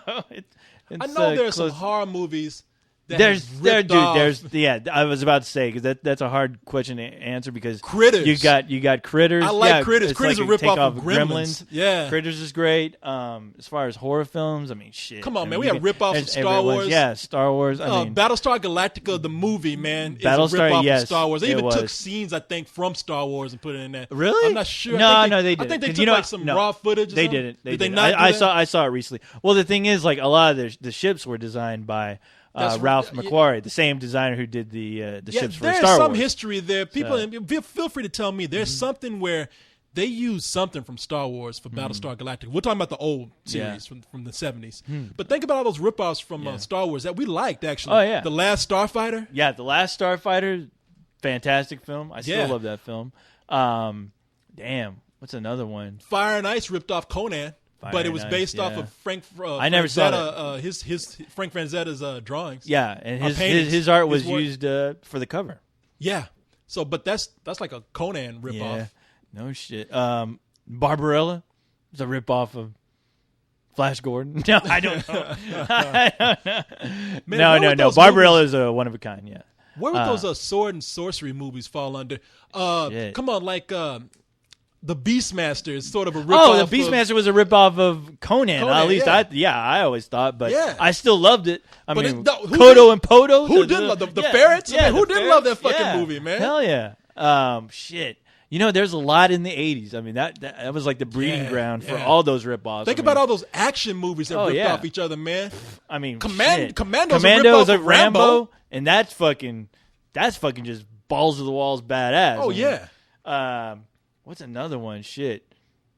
I know there's some horror movies. I was about to say because that's a hard question to answer because Critters. You got Critters. I like Critters. Critters like a rip off of Gremlins. Yeah, Critters is great. As far as horror films, I mean, shit. Come on, man. We have rip offs of Star Wars. Yeah, Star Wars. I mean, Battlestar Galactica, the movie, man, is Battlestar, a rip off yes, of Star Wars. They even was. took scenes, I think, from Star Wars and put it in there. Really? I'm not sure. No, they didn't. I think they 'Cause took like some raw footage. Or they something. didn't. They Did they didn't. not? I saw it recently. Well, the thing is, like a lot of the ships were designed by Ralph McQuarrie, the same designer who did the ships for Star Wars. There's some history there. People, feel free to tell me. There's something where they used something from Star Wars for Battlestar Galactica. We're talking about the old series from the 70s. But think about all those rip-offs from Star Wars that we liked, actually. Oh, yeah. The Last Starfighter. Yeah, The Last Starfighter, fantastic film. I still love that film. Damn, what's another one? Fire and Ice ripped off Conan. But it was based off of Frank. I never saw that. His Frank Franzetta's drawings. Yeah, and his art was used for the cover. Yeah. So, but that's like a Conan ripoff. Yeah. No shit. Barbarella is a ripoff of Flash Gordon. No, I don't know. Man, no. Barbarella is a one of a kind. Yeah. Where would those sword and sorcery movies fall under? Come on, like. The Beastmaster is sort of a ripoff. Oh, the Beastmaster was a ripoff of Conan. At least I always thought, but I still loved it. I mean, Kodo and Podo. Who didn't love the ferrets? Yeah, who didn't love that fucking movie, man? Hell yeah. Shit. there's a lot in the 80s. I mean, that was like the breeding ground for all those ripoffs. Think about all those action movies that ripped off each other, man. I mean, Commando's a a Rambo, and that's fucking just balls to the walls badass. Oh, yeah. What's another one? Shit.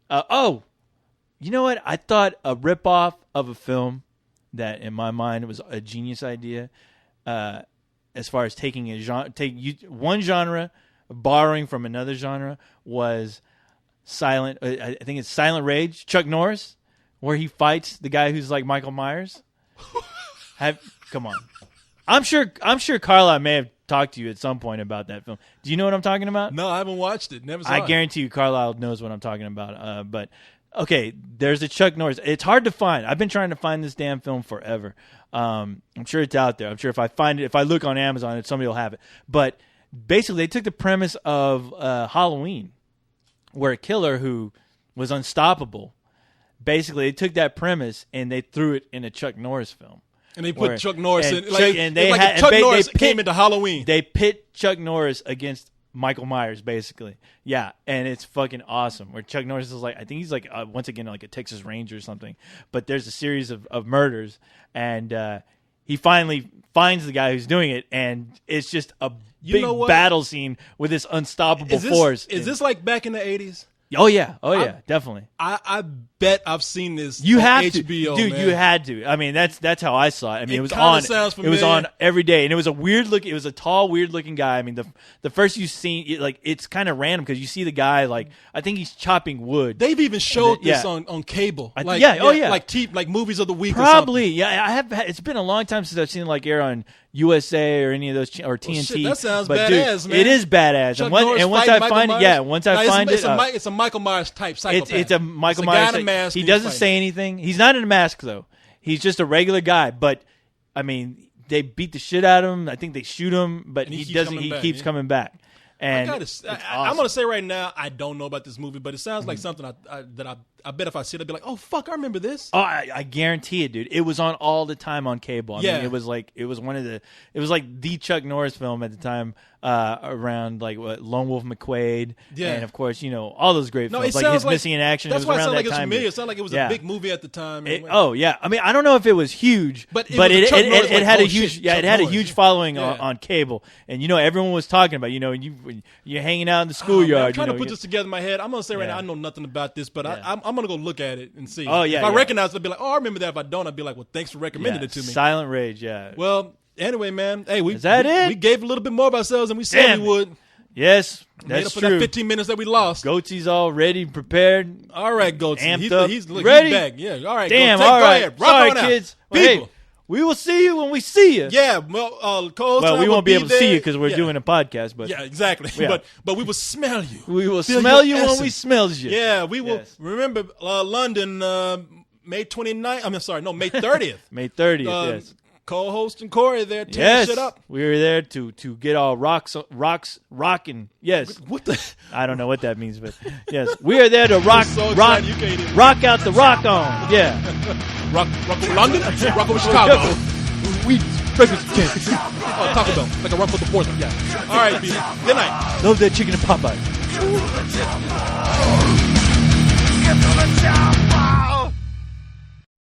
You know what? I thought a ripoff of a film that, in my mind, was a genius idea. As far as taking one genre, borrowing from another genre, was Silent. I think it's Silent Rage. Chuck Norris, where he fights the guy who's like Michael Myers. Come on. I'm sure Carla may have talked to you at some point about that film. Do you know what I'm talking about? No, I haven't watched it. Never saw it. I guarantee you Carlisle knows what I'm talking about. But okay, there's a Chuck Norris. It's hard to find. I've been trying to find this damn film forever. I'm sure it's out there. I'm sure if I find it, if I look on Amazon, somebody will have it. But basically, they took the premise of Halloween, where a killer who was unstoppable. Basically, they took that premise and they threw it in a Chuck Norris film. And they put Chuck Norris in. Chuck Norris came into Halloween. They pit Chuck Norris against Michael Myers, basically. Yeah, and it's fucking awesome. Where Chuck Norris is like, I think he's like, once again, like a Texas Ranger or something. But there's a series of murders, and he finally finds the guy who's doing it, and it's just a big battle scene with this unstoppable force. Is this like back in the 80s? Oh yeah, definitely. I bet I've seen this. You on have HBO, to, dude. Man. You had to. I mean, that's how I saw it. I mean, it was kinda on. sounds It was familiar. on every day, and it was a weird look. It was a tall, weird looking guy. I mean, the first you see, like, it's kind of random because you see the guy, like, I think he's chopping wood. They've even showed this on cable. Like movies of the week. Probably, or something. yeah. I have. It's been a long time since I've seen like air on USA or any of those or TNT. Shit, that sounds but badass, dude, man. it is badass. Chuck And once I find it, it's a Michael Myers type psychopath. It's a Michael guy Myers. in a mask. He doesn't say anything. He's not in a mask though. He's just a regular guy. But I mean, they beat the shit out of him. I think they shoot him, but he doesn't. He keeps coming back. And I'm gonna say right now, I don't know about this movie, but it sounds like something I bet if I see it, I'd be like, oh fuck, I remember this. Oh, I guarantee it, dude. It was on all the time on cable. I mean, it was like the Chuck Norris film at the time, around like Lone Wolf McQuade, and of course all those great films like His Missing in Action. That's it was why it around sounded that like it was time. familiar. It sounded like it was a big movie at the time. I mean, I don't know if it was huge, but it had a huge a huge following on cable, and everyone was talking about. You're hanging out in the schoolyard. I'm trying to put this together in my head. I'm gonna say right now, I know nothing about this, but I'm gonna go look at it and see. Oh yeah, if I recognize it, I'll be like, oh, I remember that. If I don't, I'll be like, well, thanks for recommending it to me. Silent Rage, yeah. Well, anyway, man, hey, is that it? We gave a little bit more of ourselves than we said we would. Yes, made that's up for true. that 15 minutes that we lost. Goatsy's all ready, prepared. All right, Goatsy, he's ready. He's back. Yeah, all right. Damn, go all right. ahead. Rock Sorry, on out. kids. People. Hey, we will see you when we see you. Yeah, well, we won't be able to see you because we're doing a podcast. But yeah, exactly. Yeah. But we will smell you. We will Feel smell your you when essence. we smells you. Yeah, we will. Yes. Remember London, May 29th. May 30th. May 30th. Yes. Co-host and Corey there tearing shit up. We were there to get all rocks rocking. Yes. What the? I don't know what that means, but yes, we are there to rock out the rock on. Yeah. rock over London, rock over Chicago. We breakfast kids. Oh, Taco Bell, like a run for the fourth. Yeah. All right, people. Good night. Love that chicken and Popeye.